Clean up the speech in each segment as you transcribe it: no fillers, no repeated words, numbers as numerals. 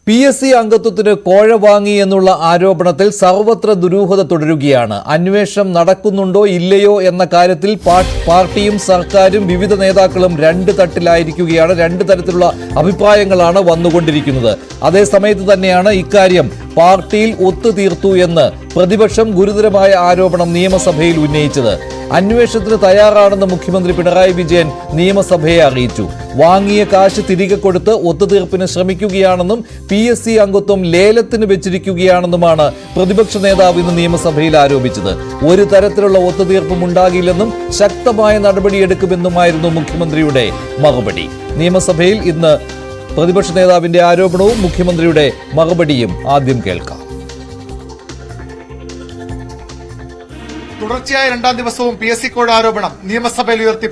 PSC അംഗത്വത്തിന് കോഴ വാങ്ങി എന്നുള്ള ആരോപണത്തിൽ സർവത്ര ദുരൂഹത തുടരുകയാണ്. അന്വേഷണം നടക്കുന്നുണ്ടോ ഇല്ലയോ എന്ന കാര്യത്തിൽ പാർട്ടിയും സർക്കാരും വിവിധ നേതാക്കളും രണ്ട് തട്ടിലായിരിക്കുകയാണ്. രണ്ട് തരത്തിലുള്ള അഭിപ്രായങ്ങളാണ് വന്നുകൊണ്ടിരിക്കുന്നത്. അതേസമയത്ത് തന്നെയാണ് ഇക്കാര്യം പാർട്ടിയിൽ ഒത്തുതീർത്തു എന്ന് പ്രതിപക്ഷം ഗുരുതരമായ ആരോപണം നിയമസഭയിൽ ഉന്നയിച്ചത്. അന്വേഷണത്തിന് തയ്യാറാണെന്ന് മുഖ്യമന്ത്രി പിണറായി വിജയൻ നിയമസഭയെ അറിയിച്ചു. വാങ്ങിയ കാശ് തിരികെ കൊടുത്ത് ഒത്തുതീർപ്പിന് ശ്രമിക്കുകയാണെന്നും PSC അംഗത്വം ലേലത്തിന് വെച്ചിരിക്കുകയാണെന്നുമാണ് പ്രതിപക്ഷ നേതാവ് ഇന്ന് നിയമസഭയിൽ ആരോപിച്ചത്. ഒരു തരത്തിലുള്ള ഒത്തുതീർപ്പും ഉണ്ടാകില്ലെന്നും ശക്തമായ നടപടിയെടുക്കുമെന്നുമായിരുന്നു മുഖ്യമന്ത്രിയുടെ മറുപടി. നിയമസഭയിൽ ഇന്ന് പ്രതിപക്ഷ നേതാവിന്റെ ആരോപണവും മുഖ്യമന്ത്രിയുടെ മറുപടിയും ആദ്യം കേൾക്കാം. തുടർച്ചയായ രണ്ടാം ദിവസവും PSC കോഴ ആരോപണം നിയമസഭയിൽ ഉയർത്തി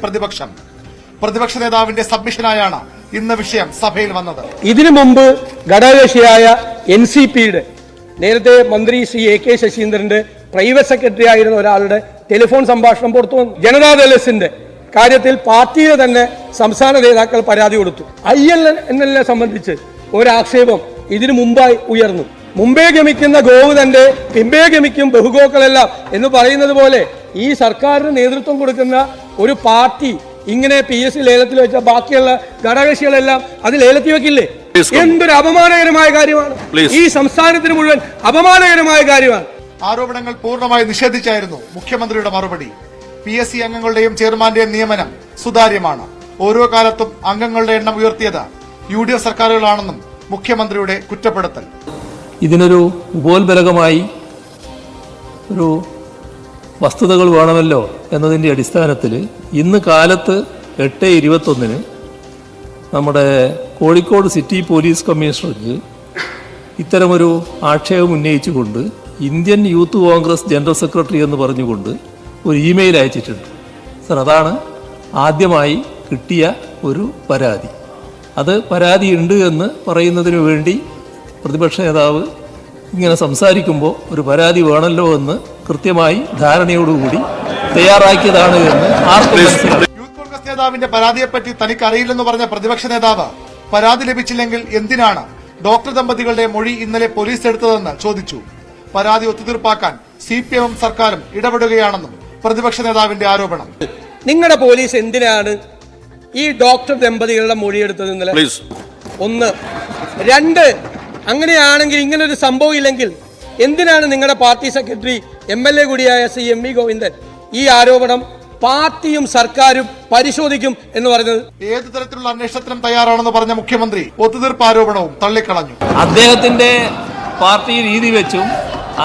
പ്രതിപക്ഷ നേതാവിന്റെ സബ്മിഷനായാണ് ഇന്ന് വിഷയം സഭയിൽ വന്നത്. ഇതിനു മുമ്പ് ഘടകകക്ഷിയായ NCPയുടെ നേരത്തെ മന്ത്രി ശ്രീ AK ശശീന്ദ്രന്റെ പ്രൈവറ്റ് സെക്രട്ടറി ആയിരുന്ന ഒരാളുടെ ടെലിഫോൺ സംഭാഷണം പുറത്തു വന്നു. ജനതാദൾ-എസിന്റെ കാര്യത്തിൽ പാർട്ടിയുടെ തന്നെ സംസ്ഥാന നേതാക്കൾ പരാതി കൊടുത്തു. ILNL സംബന്ധിച്ച് ഒരാക്ഷേപം ഇതിനു മുമ്പായി ഉയർന്നു. മുമ്പേ ഗമിക്കുന്ന ഗോവ് തന്റെ പിമ്പേ ഗമിക്കും ബഹുഗോക്കളെല്ലാം എന്ന് പറയുന്നത് പോലെ ഈ സർക്കാരിന് നേതൃത്വം കൊടുക്കുന്ന ഒരു പാർട്ടി ഇങ്ങനെ PSC ലേലത്തിൽ വെച്ച ബാക്കിയുള്ള ഘടകകക്ഷികളെല്ലാം അത് ലേലത്തിൽ വെക്കില്ലേ? എന്തൊരു അപമാനകരമായ കാര്യമാണ്! ഈ സംസ്ഥാനത്തിന് മുഴുവൻ അപമാനകരമായ കാര്യമാണ്. ആരോപണങ്ങൾ പൂർണ്ണമായി നിഷേധിച്ചായിരുന്നു മുഖ്യമന്ത്രിയുടെ മറുപടി. PSC അംഗങ്ങളുടെയും ചെയർമാന്റെയും നിയമനം സുതാര്യമാണ്. ഓരോ കാലത്തും അംഗങ്ങളുടെ എണ്ണം ഉയർത്തിയത് UDF സർക്കാരുകളാണെന്നും മുഖ്യമന്ത്രിയുടെ കുറ്റപ്പെടുത്തൽ. ഇതിനൊരു ഉപോത്ബലകമായി ഒരു വസ്തുതകൾ വേണമല്ലോ എന്നതിൻ്റെ അടിസ്ഥാനത്തിൽ ഇന്ന് കാലത്ത് 8:21 നമ്മുടെ കോഴിക്കോട് സിറ്റി പോലീസ് കമ്മീഷണർക്ക് ഇത്തരമൊരു ആക്ഷേപം ഉന്നയിച്ചുകൊണ്ട് Indian Youth Congress general secretary എന്ന് പറഞ്ഞുകൊണ്ട് ഒരു ഇമെയിൽ അയച്ചിട്ടുണ്ട്. സർ, അതാണ് ആദ്യമായി കിട്ടിയ ഒരു പരാതി. അത് പരാതി ഉണ്ട് എന്ന് പറയുന്നതിന് വേണ്ടി പ്രതിപക്ഷ നേതാവ് ഇങ്ങനെ സംസാരിക്കുമ്പോൾ ഒരു പരാതി വേണമല്ലോ എന്ന് കൃത്യമായി ധാരണയോടുകൂടി തയ്യാറാക്കിയതാണ് എന്ന് ആർക്കും മനസ്സിലായി. യൂത്ത് കോൺഗ്രസ് നേതാവിന്റെ പരാതിയെപ്പറ്റി തനിക്കറിയില്ലെന്ന് പറഞ്ഞ പ്രതിപക്ഷ നേതാവ് പരാതി ലഭിച്ചില്ലെങ്കിൽ എന്തിനാണ് ഡോക്ടർ ദമ്പതികളുടെ മൊഴി ഇന്നലെ പോലീസ് എടുത്തതെന്ന് ചോദിച്ചു. പരാതി ഒത്തുതീർപ്പാക്കാൻ CPM സർക്കാരും ഇടപെടുകയാണെന്നും പ്രതിപക്ഷ നേതാവിന്റെ ആരോപണം. നിങ്ങളുടെ പോലീസ് എന്തിനാണ് ഈ ഡോക്ടർ ദമ്പതികളുടെ മൊഴിയെടുത്തത് ഇന്നലെ? ഒന്ന്. രണ്ട്, അങ്ങനെയാണെങ്കിൽ ഇങ്ങനൊരു സംഭവം ഇല്ലെങ്കിൽ എന്തിനാണ് നിങ്ങളുടെ പാർട്ടി സെക്രട്ടറി MLA കൂടിയായ ശ്രീ MV ഗോവിന്ദൻ ഈ ആരോപണം പാർട്ടിയും സർക്കാരും പരിശോധിക്കും എന്ന് പറഞ്ഞത്? ഏതു തരത്തിലുള്ള അന്വേഷണത്തിനും തയ്യാറാണെന്ന് പറഞ്ഞ മുഖ്യമന്ത്രി ഒത്തുതീർപ്പ് ആരോപണവും തള്ളിക്കളഞ്ഞു. അദ്ദേഹത്തിന്റെ പാർട്ടി രീതി വെച്ചും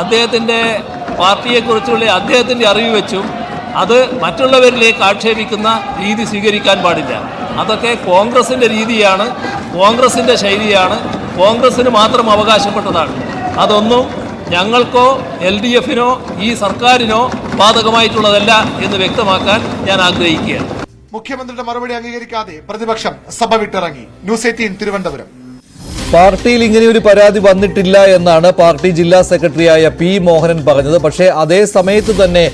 അദ്ദേഹത്തിന്റെ പാർട്ടിയെക്കുറിച്ചുള്ള അദ്ദേഹത്തിന്റെ അറിവ് വെച്ചും അത് മറ്റുള്ളവരിലേക്ക് ആക്ഷേപിക്കുന്ന രീതി സ്വീകരിക്കാൻ പാടില്ല. അതൊക്കെ കോൺഗ്രസിന്റെ രീതിയാണ്, കോൺഗ്രസിന്റെ ശൈലിയാണ്, കോൺഗ്രസിന് മാത്രം അവകാശപ്പെട്ടതാണ്. അതൊന്നും ഞങ്ങൾക്കോ LDFനോ ഈ സർക്കാരിനോ ബാധകമായിട്ടുള്ളതല്ല എന്ന് വ്യക്തമാക്കാൻ ഞാൻ ആഗ്രഹിക്കുകയാണ്. മുഖ്യമന്ത്രിയുടെ മറുപടി അംഗീകരിക്കാതെ പ്രതിപക്ഷം സഭ വിട്ടിറങ്ങി. ന്യൂസ് 18 തിരുവനന്തപുരം. പാർട്ടിയിൽ ഇങ്ങനെയൊരു പരാതി വന്നിട്ടില്ല എന്നാണ് പാർട്ടി ജില്ലാ സെക്രട്ടറിയായ P മോഹനൻ പറഞ്ഞത്. പക്ഷേ അതേ സമയത്ത് തന്നെ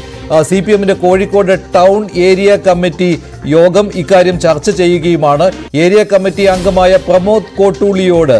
CPMന്റെ കോഴിക്കോട് ടൗൺ ഏരിയ കമ്മിറ്റി യോഗം ഇക്കാര്യം ചർച്ച ചെയ്യുകയുമാണ്. ഏരിയ കമ്മിറ്റി അംഗമായ പ്രമോദ് കോട്ടൂളിയോട്,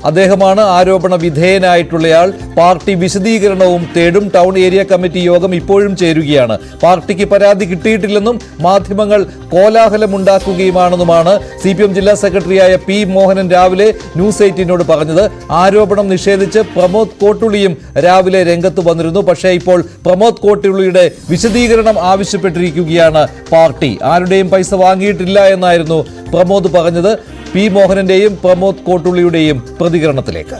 അദ്ദേഹമാണ് ആരോപണ വിധേയനായിട്ടുള്ളയാൾ, പാർട്ടി വിശദീകരണവും തേടും. ടൗൺ ഏരിയ കമ്മിറ്റി യോഗം ഇപ്പോഴും ചേരുകയാണ്. പാർട്ടിക്ക് പരാതി കിട്ടിയിട്ടില്ലെന്നും മാധ്യമങ്ങൾ കോലാഹലമുണ്ടാക്കുകയുമാണെന്നുമാണ് CPM ജില്ലാ സെക്രട്ടറിയായ P മോഹനൻ രാവിലെ ന്യൂസ് 18നോട് പറഞ്ഞത്. ആരോപണം നിഷേധിച്ച് പ്രമോദ് കോട്ടുള്ളിയും രാവിലെ രംഗത്ത് വന്നിരുന്നു. പക്ഷേ ഇപ്പോൾ പ്രമോദ് കോട്ടുള്ളിയുടെ വിശദീകരണം ആവശ്യപ്പെട്ടിരിക്കുകയാണ് പാർട്ടി. ആരുടെയും പൈസ വാങ്ങിയിട്ടില്ല എന്നായിരുന്നു പ്രമോദ് പറഞ്ഞത്. P മോഹനന്റെയും പ്രമോദ് കോട്ടുള്ളിയുടെയും പ്രതികരണത്തിലേക്ക്.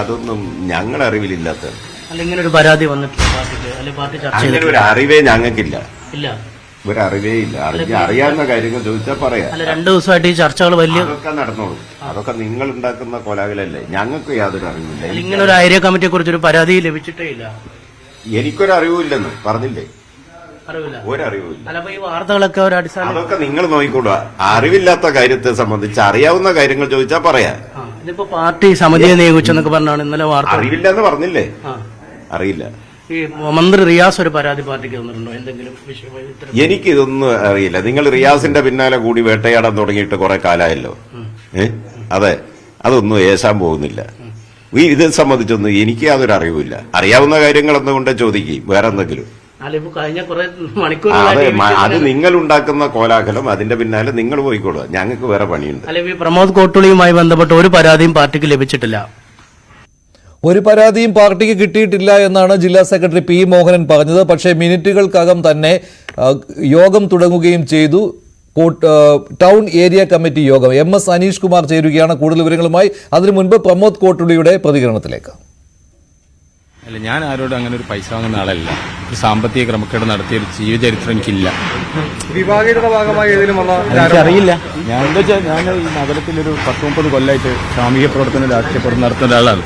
അതൊന്നും ഞങ്ങളുടെ അറിവിലില്ലാത്ത ഇങ്ങനെ ഒരു പരാതി വന്നിട്ടില്ല. അങ്ങനെ ഒരു അറിവേ ഞങ്ങൾക്കില്ല. ഒരു അറിവേ ഇല്ല. അറിയാവുന്ന കാര്യങ്ങൾ ചോദിച്ചാൽ പറയാം. 2 ദിവസമായിട്ട് ഈ ചർച്ചകൾ വലിയ അതൊക്കെ നടന്നോളൂ. അതൊക്കെ നിങ്ങൾ ഉണ്ടാക്കുന്ന കോലാഹലല്ലേ. ഞങ്ങൾക്ക് യാതൊരു അറിവില്ല. ഇങ്ങനെ ഒരു ഏരിയ കമ്മിറ്റിയെ കുറിച്ചൊരു പരാതി ലഭിച്ചിട്ടേ ഇല്ല. എനിക്കൊരു അറിവില്ലെന്ന് പറഞ്ഞില്ലേ? ഒരറിവില്ല. വാർത്തകളൊക്കെ അതൊക്കെ നിങ്ങൾ നോക്കിക്കൂടുക. അറിവില്ലാത്ത കാര്യത്തെ സംബന്ധിച്ച് അറിയാവുന്ന കാര്യങ്ങൾ ചോദിച്ചാൽ പറയാം. ഇതിപ്പോ പാർട്ടി സമിതിയെ നിയോഗിച്ചെന്നൊക്കെ പറഞ്ഞാണ് ഇന്നലെ വാർത്ത. അറിവില്ലെന്ന് പറഞ്ഞില്ലേ? അറിയില്ല. ഈ മന്ത്രി റിയാസ് ഒരു പരാതി പാർട്ടിക്ക് തന്നിട്ടുണ്ടോ എന്തെങ്കിലും വിഷയം? എനിക്കിതൊന്നും അറിയില്ല. നിങ്ങൾ റിയാസിന്റെ പിന്നാലെ കൂടി വേട്ടയാടാൻ തുടങ്ങിയിട്ട് കുറെ കാലമായല്ലോ. അതെ, അതൊന്നും ഏശാൻ പോകുന്നില്ല. ഇത് സംബന്ധിച്ചൊന്നും എനിക്ക് യാതൊരു അറിവില്ല. അറിയാവുന്ന കാര്യങ്ങൾ എന്തുകൊണ്ട് ചോദിക്കും, വേറെ എന്തെങ്കിലും. കഴിഞ്ഞ കുറെ അതെ, അത് നിങ്ങൾ ഉണ്ടാക്കുന്ന കോലാഹലം, അതിന്റെ പിന്നാലെ നിങ്ങൾ പോയിക്കോളുക. ഞങ്ങൾക്ക് വേറെ പണിയുണ്ട്. അല്ലെങ്കിൽ പ്രമോദ് കോട്ടുളിയുമായി ബന്ധപ്പെട്ട് ഒരു പരാതിയും പാർട്ടിക്ക് ലഭിച്ചിട്ടില്ല. ഒരു പരാതിയും പാർട്ടിക്ക് കിട്ടിയിട്ടില്ല എന്നാണ് ജില്ലാ സെക്രട്ടറി പി മോഹനൻ പറഞ്ഞത്. പക്ഷേ മിനിറ്റുകൾക്കകം തന്നെ യോഗം തുടങ്ങുകയും ചെയ്തു. ടൗൺ ഏരിയ കമ്മിറ്റി യോഗം. MS അനീഷ് കുമാർ ചേരുകയാണ് കൂടുതൽ വിവരങ്ങളുമായി. അതിനു മുൻപ് പ്രമോദ് കോട്ടുളിയുടെ പ്രതികരണത്തിലേക്ക്. അല്ല, ഞാൻ ആരോടും അങ്ങനെ ഒരു പൈസ വാങ്ങുന്ന ആളല്ല. ഒരു സാമ്പത്തിക ക്രമക്കേട് നടത്തിയ ഒരു ജീവചരിത്രം എനിക്കില്ല. വിഭാഗീയതയുടെ ഭാഗമായി എനിക്കറിയില്ല. ഞാൻ എന്താ വെച്ചാൽ, ഞാൻ ഈ നഗരത്തിലൊരു 10-30 കൊല്ലമായിട്ട് സാമൂഹ്യ പ്രവർത്തനം, രാഷ്ട്രീയ പ്രവർത്തനം നടത്തുന്ന ഒരാളാണ്.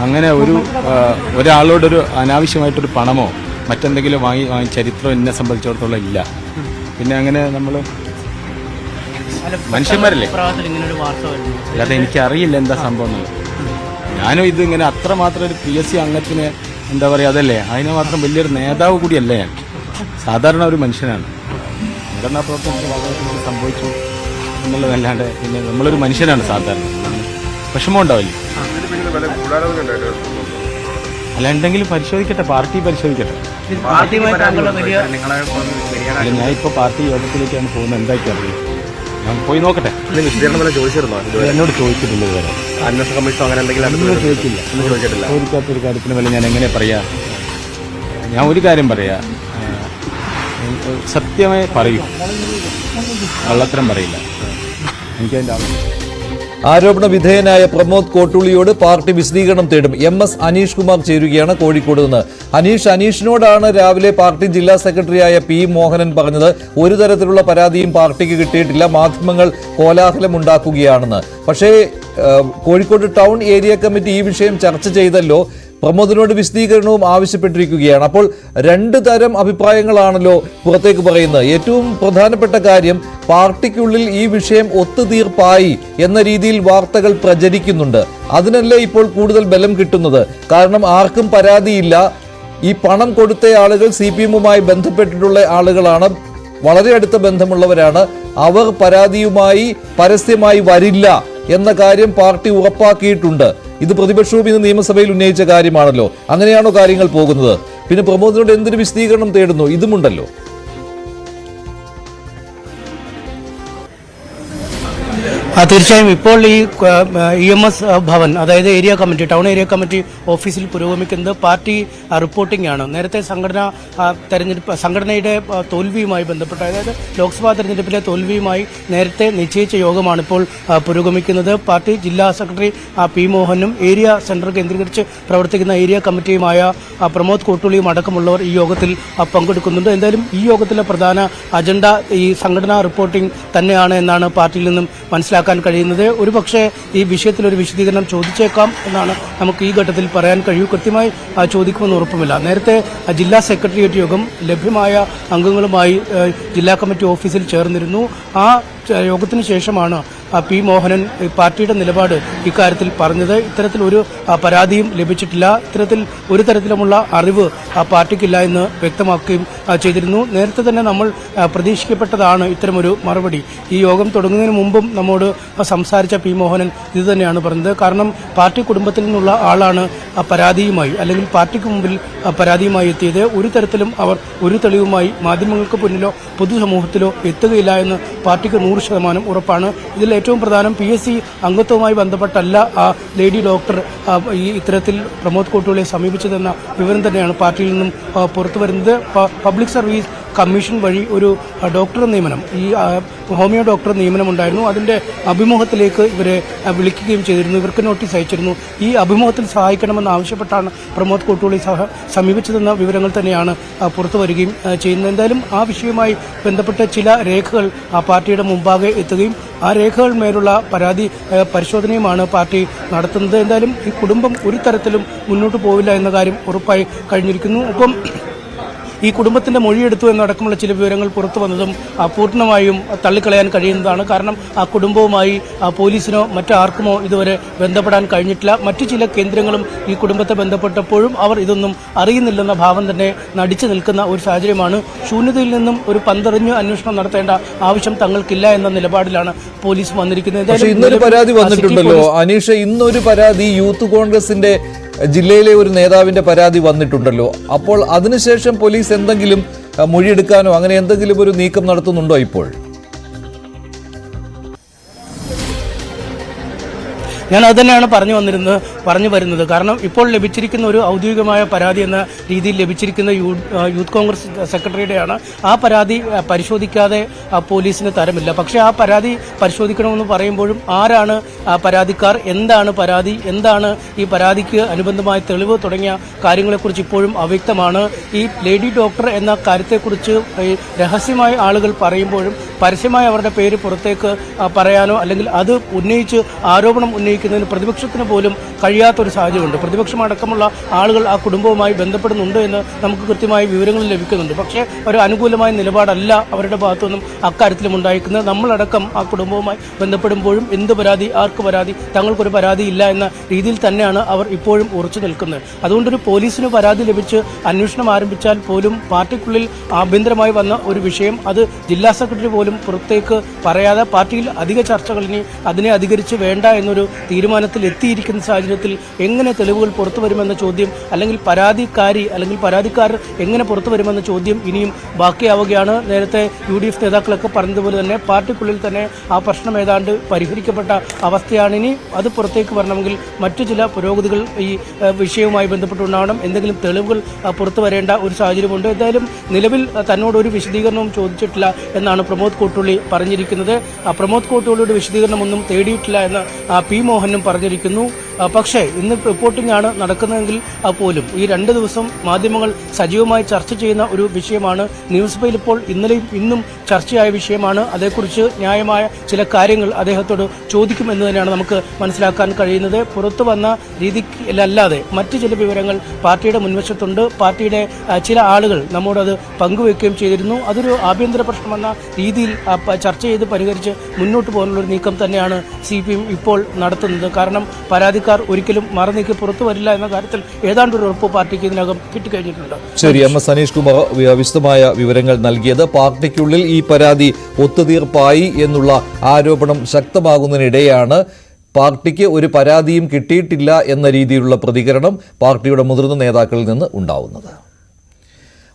അങ്ങനെ ഒരാളോടൊരു അനാവശ്യമായിട്ടൊരു പണമോ മറ്റെന്തെങ്കിലും വാങ്ങി ചരിത്രം എന്നെ സംബന്ധിച്ചിടത്തോളം ഇല്ല. പിന്നെ അങ്ങനെ നമ്മൾ മനുഷ്യന്മാരല്ലേ, അല്ലാതെ എനിക്കറിയില്ല എന്താ സംഭവം എന്നുള്ളത്. ഞാനും ഇതിങ്ങനെ അത്രമാത്രം ഒരു PSC അംഗത്തിന് എന്താ പറയുക, അതല്ലേ, അതിന് മാത്രം വലിയൊരു നേതാവ് കൂടിയല്ല ഞാൻ. സാധാരണ ഒരു മനുഷ്യനാണ്. സംഘടനാ പ്രവർത്തനത്തിൽ വളരെ സംഭവിച്ചു എന്നുള്ളതല്ലാണ്ട് പിന്നെ നമ്മളൊരു മനുഷ്യനാണ് സാധാരണ. വിഷമം ഉണ്ടാവില്ലേ? അല്ല, എന്തെങ്കിലും പരിശോധിക്കട്ടെ, പാർട്ടി പരിശോധിക്കട്ടെ. അല്ല, ഞാൻ ഇപ്പോൾ പാർട്ടി യോഗത്തിലേക്കാണ് പോകുന്നത്. എന്തായിരിക്കും അറിയില്ല, ഞാൻ പോയി നോക്കട്ടെ. എന്നോട് ചോദിച്ചിട്ടില്ല ഇതുവരെ. അന്വേഷണ കമ്മീഷൻ അങ്ങനെ എന്തെങ്കിലും ചോദിച്ചിട്ടില്ല. ചോദിക്കാത്തൊരു കാര്യത്തിന് വല്ല ഞാൻ എങ്ങനെ പറയാ? ഞാൻ ഒരു കാര്യം പറയാ, സത്യമായി പറയും, കള്ളത്തരം പറയില്ല. എനിക്കതിൻ്റെ ആവശ്യം. ആരോപണ വിധേയനായ പ്രമോദ് കോട്ടുളിയോട് പാർട്ടി വിശദീകരണം തേടും. MS അനീഷ് കുമാർ ചേരുകയാണ് കോഴിക്കോട് നിന്ന്. അനീഷിനോടാണ് രാവിലെ പാർട്ടി ജില്ലാ സെക്രട്ടറിയായ പി മോഹനൻ പറഞ്ഞത് ഒരു തരത്തിലുള്ള പരാതിയും പാർട്ടിക്ക് കിട്ടിയിട്ടില്ല, മാധ്യമങ്ങൾ കോലാഹലമുണ്ടാക്കുകയാണെന്ന്. പക്ഷേ കോഴിക്കോട് ടൗൺ ഏരിയ കമ്മിറ്റി ഈ വിഷയം ചർച്ച ചെയ്തല്ലോ. പ്രമോദിനോട് വിശദീകരണവും ആവശ്യപ്പെട്ടിരിക്കുകയാണ്. അപ്പോൾ രണ്ട് തരം അഭിപ്രായങ്ങളാണല്ലോ പുറത്തേക്ക് പറയുന്നത്. ഏറ്റവും പ്രധാനപ്പെട്ട കാര്യം, പാർട്ടിക്കുള്ളിൽ ഈ വിഷയം ഒത്തുതീർപ്പായി എന്ന രീതിയിൽ വാർത്തകൾ പ്രചരിക്കുന്നുണ്ട്. അതിനല്ലേ ഇപ്പോൾ കൂടുതൽ ബലം കിട്ടുന്നത്. കാരണം ആർക്കും പരാതിയില്ല. ഈ പണം കൊടുത്ത ആളുകൾ CPM-ഉമായി ബന്ധപ്പെട്ടിട്ടുള്ള ആളുകളാണ്, വളരെ അടുത്ത ബന്ധമുള്ളവരാണ്. അവർ പരാതിയുമായി പരസ്യമായി വരില്ല എന്ന കാര്യം പാർട്ടി ഉറപ്പാക്കിയിട്ടുണ്ട്. ഇത് പ്രതിപക്ഷവും ഇന്ന് നിയമസഭയിൽ ഉന്നയിച്ച കാര്യമാണല്ലോ. അങ്ങനെയാണോ കാര്യങ്ങൾ പോകുന്നത്? പിന്നെ പ്രമോദിനോട് എന്തിനു വിശദീകരണം തേടുന്നു? ഇതുമുണ്ടല്ലോ. തീർച്ചയായും ഇപ്പോൾ ഈ EMS ഭവൻ, അതായത് area committee, town area committee ഓഫീസിൽ പുരോഗമിക്കുന്നത് പാർട്ടി റിപ്പോർട്ടിംഗ് ആണ്. നേരത്തെ സംഘടനയുടെ തോൽവിയുമായി ബന്ധപ്പെട്ട്, അതായത് ലോക്സഭാ തെരഞ്ഞെടുപ്പിലെ തോൽവിയുമായി നേരത്തെ നിശ്ചയിച്ച യോഗമാണ് ഇപ്പോൾ പുരോഗമിക്കുന്നത്. പാർട്ടി ജില്ലാ സെക്രട്ടറി പി മോഹനും ഏരിയ സെന്റർ കേന്ദ്രീകരിച്ച് പ്രവർത്തിക്കുന്ന ഏരിയ കമ്മിറ്റിയുമായ പ്രമോദ് കോട്ടുളിയും അടക്കമുള്ളവർ ഈ യോഗത്തിൽ പങ്കെടുക്കുന്നുണ്ട്. എന്തായാലും ഈ യോഗത്തിലെ പ്രധാന അജണ്ട ഈ സംഘടനാ റിപ്പോർട്ടിംഗ് തന്നെയാണ് എന്നാണ് പാർട്ടിയിൽ നിന്നും മനസ്സിലാക്കാൻ കഴിയുന്നത്. ഒരുപക്ഷെ ഈ വിഷയത്തിൽ ഒരു വിശദീകരണം ചോദിച്ചേക്കാം എന്നാണ് നമുക്ക് ഈ ഘട്ടത്തിൽ പറയാൻ കഴിയൂ. കൃത്യമായി ചോദിക്കുമെന്ന് ഉറപ്പുമില്ല. നേരത്തെ ജില്ലാ സെക്രട്ടേറിയറ്റ് യോഗം ലഭ്യമായ അംഗങ്ങളുമായി ജില്ലാ കമ്മിറ്റി ഓഫീസിൽ ചേർന്നിരുന്നു. ആ യോഗത്തിന് ശേഷമാണ് പി മോഹനൻ പാർട്ടിയുടെ നിലപാട് ഇക്കാര്യത്തിൽ പറഞ്ഞത്. ഇത്തരത്തിൽ ഒരു പരാതിയും ലഭിച്ചിട്ടില്ല, ഇത്തരത്തിൽ ഒരു തരത്തിലുമുള്ള അറിവ് പാർട്ടിക്കില്ല എന്ന് വ്യക്തമാക്കുകയും ചെയ്തിരുന്നു. നേരത്തെ തന്നെ നമ്മൾ പ്രതീക്ഷിക്കപ്പെട്ടതാണ് ഇത്തരമൊരു മറുപടി. ഈ യോഗം തുടങ്ങുന്നതിന് മുമ്പും നമ്മോട് സംസാരിച്ച പി മോഹനൻ ഇത് തന്നെയാണ് പറഞ്ഞത്. കാരണം പാർട്ടി കുടുംബത്തിൽ നിന്നുള്ള ആളാണ് പരാതിയുമായി, അല്ലെങ്കിൽ പാർട്ടിക്ക് മുമ്പിൽ പരാതിയുമായി എത്തിയത്. ഒരു തരത്തിലും അവർ ഒരു തെളിവുമായി മാധ്യമങ്ങൾക്ക് മുന്നിലോ പൊതുസമൂഹത്തിലോ എത്തുകയില്ല എന്ന് പാർട്ടിക്ക് 100% ഉറപ്പാണ്. ഇതിൽ ഏറ്റവും പ്രധാനം PSC അംഗത്വവുമായി ബന്ധപ്പെട്ടല്ല ആ ലേഡി ഡോക്ടർ ഈ ഇത്തരത്തിൽ പ്രമോദ് കോട്ടുളിയെ സമീപിച്ചതെന്ന വിവരം തന്നെയാണ് പാർട്ടിയിൽ നിന്നും പുറത്തു വരുന്നത്. പബ്ലിക് സർവീസ് കമ്മീഷൻ വഴി ഒരു ഡോക്ടർ നിയമനം, ഈ ഹോമിയോ ഡോക്ടർ നിയമനം ഉണ്ടായിരുന്നു. അതിൻ്റെ അഭിമുഖത്തിലേക്ക് ഇവരെ വിളിക്കുകയും ചെയ്തിരുന്നു. ഇവർക്ക് നോട്ടീസ് അയച്ചിരുന്നു. ഈ അഭിമുഖത്തിൽ സഹായിക്കണമെന്ന് ആവശ്യപ്പെട്ടാണ് പ്രമോദ് കോട്ടുളി സമീപിച്ചതെന്ന വിവരങ്ങൾ തന്നെയാണ് പുറത്തു വരികയും ചെയ്യുന്നത്. എന്തായാലും ആ വിഷയവുമായി ബന്ധപ്പെട്ട് ചില രേഖകൾ പാർട്ടിയുടെ മുമ്പാകെ എത്തുകയും ആ രേഖകൾ മേലുള്ള പരിശോധനയുമാണ് പാർട്ടി നടത്തുന്നത്. എന്തായാലും ഈ കുടുംബം ഒരു തരത്തിലും മുന്നോട്ട് പോവില്ല എന്ന കാര്യം ഉറപ്പായി കഴിഞ്ഞിരിക്കുന്നു. ഒപ്പം ഈ കുടുംബത്തിന്റെ മൊഴിയെടുത്തു എന്നടക്കമുള്ള ചില വിവരങ്ങൾ പുറത്തു വന്നതും പൂർണ്ണമായും തള്ളിക്കളയാൻ കഴിയുന്നതാണ്. കാരണം ആ കുടുംബവുമായി പോലീസിനോ മറ്റാർക്കുമോ ഇതുവരെ ബന്ധപ്പെടാൻ കഴിഞ്ഞിട്ടില്ല. മറ്റു ചില കേന്ദ്രങ്ങളും ഈ കുടുംബത്തെ ബന്ധപ്പെട്ടപ്പോഴും അവർ ഇതൊന്നും അറിയുന്നില്ലെന്ന ഭാവം തന്നെ നടിച്ചു നിൽക്കുന്ന ഒരു സാഹചര്യമാണ്. ശൂന്യതയിൽ നിന്നും ഒരു പന്തറിഞ്ഞ് അന്വേഷണം നടത്തേണ്ട ആവശ്യം തങ്ങൾക്കില്ല എന്ന നിലപാടിലാണ് പോലീസ് വന്നിരിക്കുന്നത്. പക്ഷേ ഇന്നൊരു പരാതി വന്നിട്ടുണ്ടല്ലോ അനീഷ, ഇന്നൊരു പരാതി യൂത്ത് കോൺഗ്രസിന്റെ ജില്ലയിലെ ഒരു നേതാവിന്റെ പരാതി വന്നിട്ടുണ്ടല്ലോ. അപ്പോൾ അതിനുശേഷം പോലീസ് എന്തെങ്കിലും മൊഴിയെടുക്കാനോ അങ്ങനെ എന്തെങ്കിലും ഒരു നീക്കം നടത്തുന്നുണ്ടോ ഇപ്പോൾ? ഞാൻ അത് തന്നെയാണ് പറഞ്ഞു വരുന്നത്. കാരണം ഇപ്പോൾ ലഭിച്ചിരിക്കുന്ന ഒരു ഔദ്യോഗികമായ പരാതി എന്ന രീതിയിൽ ലഭിച്ചിരിക്കുന്ന യൂത്ത് കോൺഗ്രസ് സെക്രട്ടറിയുടെയാണ്. ആ പരാതി പരിശോധിക്കാതെ പോലീസിന് തരമില്ല. പക്ഷേ ആ പരാതി പരിശോധിക്കണമെന്ന് പറയുമ്പോഴും ആരാണ് പരാതിക്കാർ, എന്താണ് പരാതി, എന്താണ് ഈ പരാതിക്ക് അനുബന്ധമായ തെളിവ് തുടങ്ങിയ കാര്യങ്ങളെക്കുറിച്ച് ഇപ്പോഴും അവ്യക്തമാണ്. ഈ ലേഡി ഡോക്ടർ എന്ന കാര്യത്തെക്കുറിച്ച് രഹസ്യമായ ആളുകൾ പറയുമ്പോഴും പരസ്യമായി അവരുടെ പേര് പുറത്തേക്ക് പറയാനോ അല്ലെങ്കിൽ അത് ഉന്നയിച്ച് ആരോപണം ഉന്നയിക്കുന്നതിന് പ്രതിപക്ഷത്തിന് പോലും കഴിയാത്തൊരു സാഹചര്യമുണ്ട്. പ്രതിപക്ഷമടക്കമുള്ള ആളുകൾ ആ കുടുംബവുമായി ബന്ധപ്പെടുന്നുണ്ട് എന്ന് നമുക്ക് കൃത്യമായ വിവരങ്ങൾ ലഭിക്കുന്നുണ്ട്. പക്ഷേ ഒരു അനുകൂലമായ നിലപാടല്ല അവരുടെ ഭാഗത്തുനിന്നും അക്കാര്യത്തിലും ഉണ്ടായിരിക്കുന്നത്. നമ്മളടക്കം ആ കുടുംബവുമായി ബന്ധപ്പെടുമ്പോഴും എന്ത് പരാതി, ആർക്ക് പരാതി, തങ്ങൾക്കൊരു പരാതി ഇല്ല എന്ന രീതിയിൽ തന്നെയാണ് അവർ ഇപ്പോഴും ഉറച്ചു നിൽക്കുന്നത്. അതുകൊണ്ടൊരു പോലീസിന് പരാതി ലഭിച്ച് അന്വേഷണം ആരംഭിച്ചാൽ പോലും പാർട്ടിക്കുള്ളിൽ ആഭ്യന്തരമായി വന്ന ഒരു വിഷയം അത് ജില്ലാ സെക്രട്ടറി പോലും പുറത്തേക്ക് പറയാതെ പാർട്ടിയിൽ അധിക ചർച്ചകൾ ഇനി അതിനെ അധികരിച്ച് വേണ്ട എന്നൊരു തീരുമാനത്തിൽ എത്തിയിരിക്കുന്ന സാഹചര്യത്തിൽ എങ്ങനെ തെളിവുകൾ പുറത്തു വരുമെന്ന ചോദ്യം, അല്ലെങ്കിൽ പരാതിക്കാരി അല്ലെങ്കിൽ പരാതിക്കാരർ എങ്ങനെ പുറത്തു വരുമെന്ന ചോദ്യം ഇനിയും ബാക്കിയാവുകയാണ്. നേരത്തെ UDF നേതാക്കളൊക്കെ പറഞ്ഞതുപോലെ തന്നെ പാർട്ടിക്കുള്ളിൽ തന്നെ ആ പ്രശ്നം ഏതാണ്ട് പരിഹരിക്കപ്പെട്ട അവസ്ഥയാണ്. ഇനി അത് പുറത്തേക്ക് വരണമെങ്കിൽ മറ്റു ചില പുരോഗതികൾ ഈ വിഷയവുമായി ബന്ധപ്പെട്ടുണ്ടാവണം. എന്തെങ്കിലും തെളിവുകൾ പുറത്തു വരേണ്ട ഒരു സാഹചര്യമുണ്ട്. എന്തായാലും നിലവിൽ തന്നോട് ഒരു വിശദീകരണവും ചോദിച്ചിട്ടില്ല എന്നാണ് പ്രമോദ് കോട്ടൂളി പറഞ്ഞിരിക്കുന്നത്. പ്രമോദ് കോട്ടൂളിയുടെ വിശദീകരണമൊന്നും തേടിയിട്ടില്ല എന്ന് P. മോഹനും പറഞ്ഞിരിക്കുന്നു. പക്ഷേ ഇന്ന് റിപ്പോർട്ടിംഗ് ആണ് നടക്കുന്നതെങ്കിൽ പോലും ഈ 2 ദിവസം മാധ്യമങ്ങൾ സജീവമായി ചർച്ച ചെയ്യുന്ന ഒരു വിഷയമാണ്. നിയമസഭയിൽ ഇപ്പോൾ ഇന്നലെയും ഇന്നും ചർച്ചയായ വിഷയമാണ്. അതേക്കുറിച്ച് ന്യായമായ ചില കാര്യങ്ങൾ അദ്ദേഹത്തോട് ചോദിക്കുമെന്ന് തന്നെയാണ് നമുക്ക് മനസ്സിലാക്കാൻ കഴിയുന്നത്. പുറത്തു വന്ന രീതിക്കല്ലാതെ മറ്റു ചില വിവരങ്ങൾ പാർട്ടിയുടെ മുൻവശത്തുണ്ട്. പാർട്ടിയുടെ ചില ആളുകൾ നമ്മോടത് പങ്കുവെക്കുകയും ചെയ്തിരുന്നു. അതൊരു ആഭ്യന്തര പ്രശ്നമെന്ന രീതിയിൽ ചർച്ച ചെയ്ത് പരിഹരിച്ച് മുന്നോട്ട് പോകാനുള്ളൊരു നീക്കം തന്നെയാണ് CPM ഇപ്പോൾ നടത്തുന്നത്. കാരണം പരാതിക്കാർ ഒരിക്കലും മറനീക്കി പുറത്തു വരില്ല എന്ന കാര്യത്തിൽ ഏതാണ്ടൊരു ഉറപ്പ് പാർട്ടിക്ക് ഇതിനകം കിട്ടിക്കഴിഞ്ഞിട്ടുണ്ട്. ശരി, MS സനീഷ് കുമാർ വിശദമായ വിവരങ്ങൾ നൽകിയത്. പാർട്ടിക്കുള്ളിൽ ഈ പരാതി ഒത്തുതീർപ്പായി എന്നുള്ള ആരോപണം ശക്തമാകുന്നതിനിടെയാണ് പാർട്ടിക്ക് ഒരു പരാതിയും കിട്ടിയിട്ടില്ല എന്ന രീതിയിലുള്ള പ്രതികരണം പാർട്ടിയുടെ മുതിർന്ന നേതാക്കളിൽ നിന്ന് ഉണ്ടാവുന്നത്.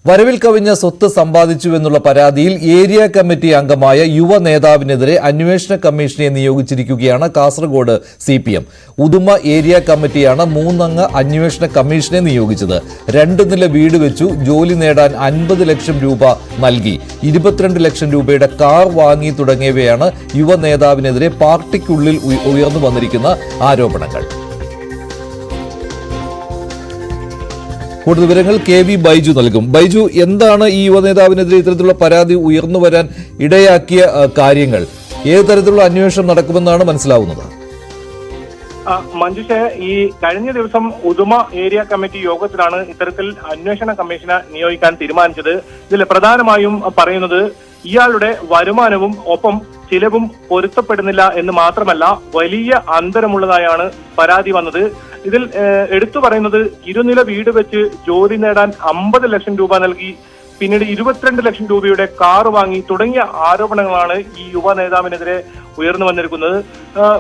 വരവിൽ കവിഞ്ഞ സ്വത്ത് സമ്പാദിച്ചുവെന്നുള്ള പരാതിയിൽ ഏരിയ കമ്മിറ്റി അംഗമായ യുവ നേതാവിനെതിരെ അന്വേഷണ കമ്മീഷനെ നിയോഗിച്ചിരിക്കുകയാണ് കാസർഗോഡ് CPM. ഉദുമ ഏരിയ കമ്മിറ്റിയാണ് 3 അംഗ അന്വേഷണ കമ്മീഷനെ നിയോഗിച്ചത്. 2 നില വീട് വെച്ചു, ജോലി നേടാൻ 50 ലക്ഷം രൂപ നൽകി, 22 ലക്ഷം രൂപയുടെ കാർ വാങ്ങി തുടങ്ങിയവയാണ് യുവ നേതാവിനെതിരെ പാർട്ടിക്കുള്ളിൽ ഉയർന്നു വന്നിരിക്കുന്ന ആരോപണങ്ങൾ. കൂടുതൽ വിവരങ്ങൾ KV ബൈജു നൽകും. ബൈജു, എന്താണ് ഈ യുവനേതാവിനെതിരെ ഇത്തരത്തിലുള്ള പരാതി ഉയർന്നു വരാൻ ഇടയാക്കിയ കാര്യങ്ങൾ? ഏത് തരത്തിലുള്ള അന്വേഷണം നടക്കുമെന്നാണ് മനസ്സിലാവുന്നത്? മഞ്ജുഷ, ഈ കഴിഞ്ഞ ദിവസം ഉദുമ ഏരിയ കമ്മിറ്റി യോഗത്തിലാണ് ഇത്തരത്തിൽ അന്വേഷണ കമ്മീഷനെ നിയോഗിക്കാൻ തീരുമാനിച്ചത്. ഇതിൽ പ്രധാനമായും പറയുന്നത് ഇയാളുടെ വരുമാനവും ഒപ്പം ചിലവും പൊരുത്തപ്പെടുന്നില്ല എന്ന് മാത്രമല്ല വലിയ അന്തരമുള്ളതായാണ് പരാതി വന്നത്. ഇതിൽ എടുത്തു പറയുന്നത് 2 നില വീട് വെച്ച് ജോലി നേടാൻ 50 ലക്ഷം രൂപ നൽകി, പിന്നീട് 22 ലക്ഷം രൂപയുടെ കാർ വാങ്ങി തുടങ്ങിയ ആരോപണങ്ങളാണ് ഈ യുവ നേതാവിനെതിരെ ഉയർന്നു വന്നിരിക്കുന്നത്.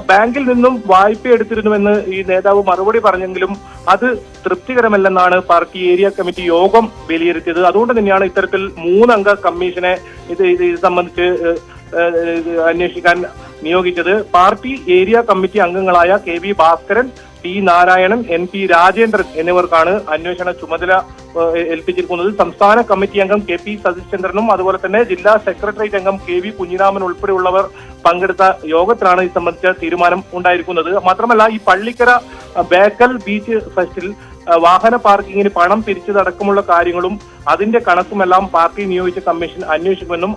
ബാങ്കിൽ നിന്നും വായ്പ എടുത്തിരുന്നുവെന്ന് ഈ നേതാവ് മറുപടി പറഞ്ഞെങ്കിലും അത് തൃപ്തികരമല്ലെന്നാണ് പാർട്ടി ഏരിയ കമ്മിറ്റി യോഗം വിലയിരുത്തിയത്. അതുകൊണ്ട് തന്നെയാണ് ഇത്തരത്തിൽ 3 അംഗ കമ്മീഷനെ ഇത് സംബന്ധിച്ച് അന്വേഷിക്കാൻ നിയോഗിച്ചത്. പാർട്ടി ഏരിയ കമ്മിറ്റി അംഗങ്ങളായ KV Bhaskaran, P. Narayanan, NP. Rajendran എന്നിവർക്കാണ് അന്വേഷണ ചുമതല ഏൽപ്പിച്ചിരിക്കുന്നത്. സംസ്ഥാന കമ്മിറ്റി അംഗം KP. സതീഷ്ചന്ദ്രനും അതുപോലെ തന്നെ ജില്ലാ സെക്രട്ടേറിയറ്റ് അംഗം KV. കുഞ്ഞിരാമൻ ഉൾപ്പെടെയുള്ളവർ പങ്കെടുത്ത യോഗത്തിലാണ് ഇത് സംബന്ധിച്ച തീരുമാനം ഉണ്ടായിരിക്കുന്നത്. മാത്രമല്ല ഈ പള്ളിക്കര ബേക്കൽ ബീച്ച് ഫെസ്റ്റിൽ വാഹന പാർക്കിങ്ങിന് പണം പിരിച്ചതടക്കമുള്ള കാര്യങ്ങളും അതിന്റെ കണക്കുമെല്ലാം പാർട്ടി നിയോഗിച്ച കമ്മീഷൻ അന്വേഷിക്കുമെന്നും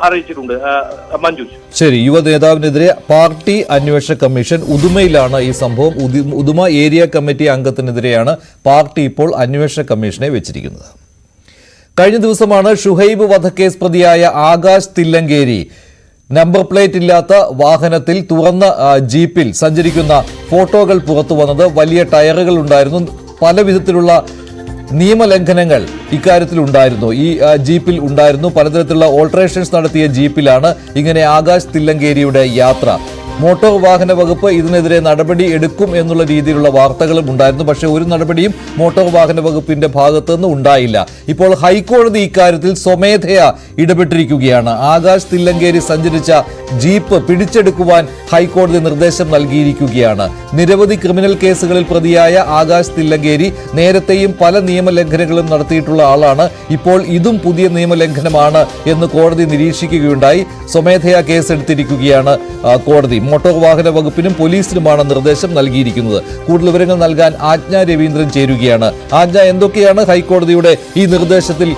അറിയിച്ചിട്ടുണ്ട്. മഞ്ജു, ശരി, യുവ നേതാവിനെതിരെ പാർട്ടി അന്വേഷണ കമ്മീഷൻ ഉദുമയിലാണ് ഈ സംഭവം. ഉദുമ ഏരിയ കമ്മിറ്റി അംഗത്തിനെതിരെയാണ് പാർട്ടി ഇപ്പോൾ അന്വേഷണ കമ്മീഷനെ വെച്ചിരിക്കുന്നത്. കഴിഞ്ഞ ദിവസമാണ് ഷുഹൈബ് വധക്കേസ് പ്രതിയായ ആകാശ് തില്ലങ്കേരി നമ്പർ പ്ലേറ്റ് ഇല്ലാത്ത വാഹനത്തിൽ തുറന്ന ജീപ്പിൽ സഞ്ചരിക്കുന്ന ഫോട്ടോകൾ പുറത്തു വന്നത്. വലിയ ടയറുകൾ ഉണ്ടായിരുന്നു, പല വിധത്തിലുള്ള നിയമലംഘനങ്ങൾ ഇക്കാര്യത്തിൽ ഉണ്ടായിരുന്നു. ഈ ജീപ്പിൽ ഉണ്ടായിരുന്നു. പലതരത്തിലുള്ള ഓൾട്ടറേഷൻസ് നടത്തിയ ജീപ്പിലാണ് ഇങ്ങനെ ആകാശ് തില്ലങ്കേരിയുടെ യാത്ര. മോട്ടോർ വാഹന വകുപ്പ് ഇതിനെതിരെ നടപടി എടുക്കും എന്നുള്ള രീതിയിലുള്ള വാർത്തകളും ഉണ്ടായിരുന്നു. പക്ഷേ ഒരു നടപടിയും മോട്ടോർ വാഹന വകുപ്പിന്റെ ഭാഗത്തു നിന്ന് ഉണ്ടായില്ല. ഇപ്പോൾ ഹൈക്കോടതി ഇക്കാര്യത്തിൽ സ്വമേധയാ ഇടപെട്ടിരിക്കുകയാണ്. ആകാശ് തില്ലങ്കേരി സഞ്ചരിച്ച ജീപ്പ് പിടിച്ചെടുക്കുവാൻ ഹൈക്കോടതി നിർദ്ദേശം നൽകിയിരിക്കുകയാണ്. നിരവധി ക്രിമിനൽ കേസുകളിൽ പ്രതിയായ ആകാശ് തില്ലങ്കേരി നേരത്തെയും പല നിയമലംഘനങ്ങളും നടത്തിയിട്ടുള്ള ആളാണ്. ഇപ്പോൾ ഇതും പുതിയ നിയമലംഘനമാണ് എന്ന് കോടതി നിരീക്ഷിക്കുകയുണ്ടായി. സ്വമേധയാ കേസെടുത്തിരിക്കുകയാണ് കോടതി. മോട്ടോർ വാഹന വകുപ്പിനും പോലീസിനുമാണ് നിർദ്ദേശം നൽകിയിരിക്കുന്നത്. കൂടുതൽ വിവരങ്ങൾ നൽകാൻ ആജ്ഞ രവീന്ദ്രൻ ചേരുകയാണ്. ആജ്ഞ, എന്തൊക്കെയാണ് ഹൈക്കോടതിയുടെ ഈ നിർദ്ദേശത്തിൽ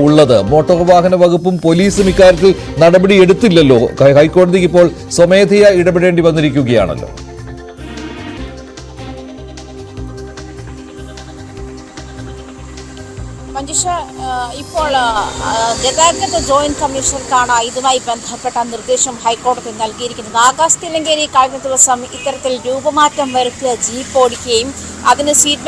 ഉള്ളത്? മോട്ടോർ വാഹന വകുപ്പും പോലീസും ഇക്കാര്യത്തിൽ നടപടി എടുത്തില്ലല്ലോ. ഹൈക്കോടതിക്ക് ഇപ്പോൾ സ്വമേധയാ ഇടപെടേണ്ടി വന്നിരിക്കുകയാണല്ലോ. മഞ്ജുഷ, ഇപ്പോൾ ഗതാഗത ജോയിന്റ് കമ്മീഷണർക്കാണ് ഇതുമായി ബന്ധപ്പെട്ട നിർദ്ദേശം ഹൈക്കോടതി നൽകിയിരിക്കുന്നത്. ആകാശ് തില്ലങ്കേരി കഴിഞ്ഞ ദിവസം ഇത്തരത്തിൽ രൂപമാറ്റം വരുത്തിയ ജീപ്പ് ഓടിക്കുകയും അതിന് സീറ്റ്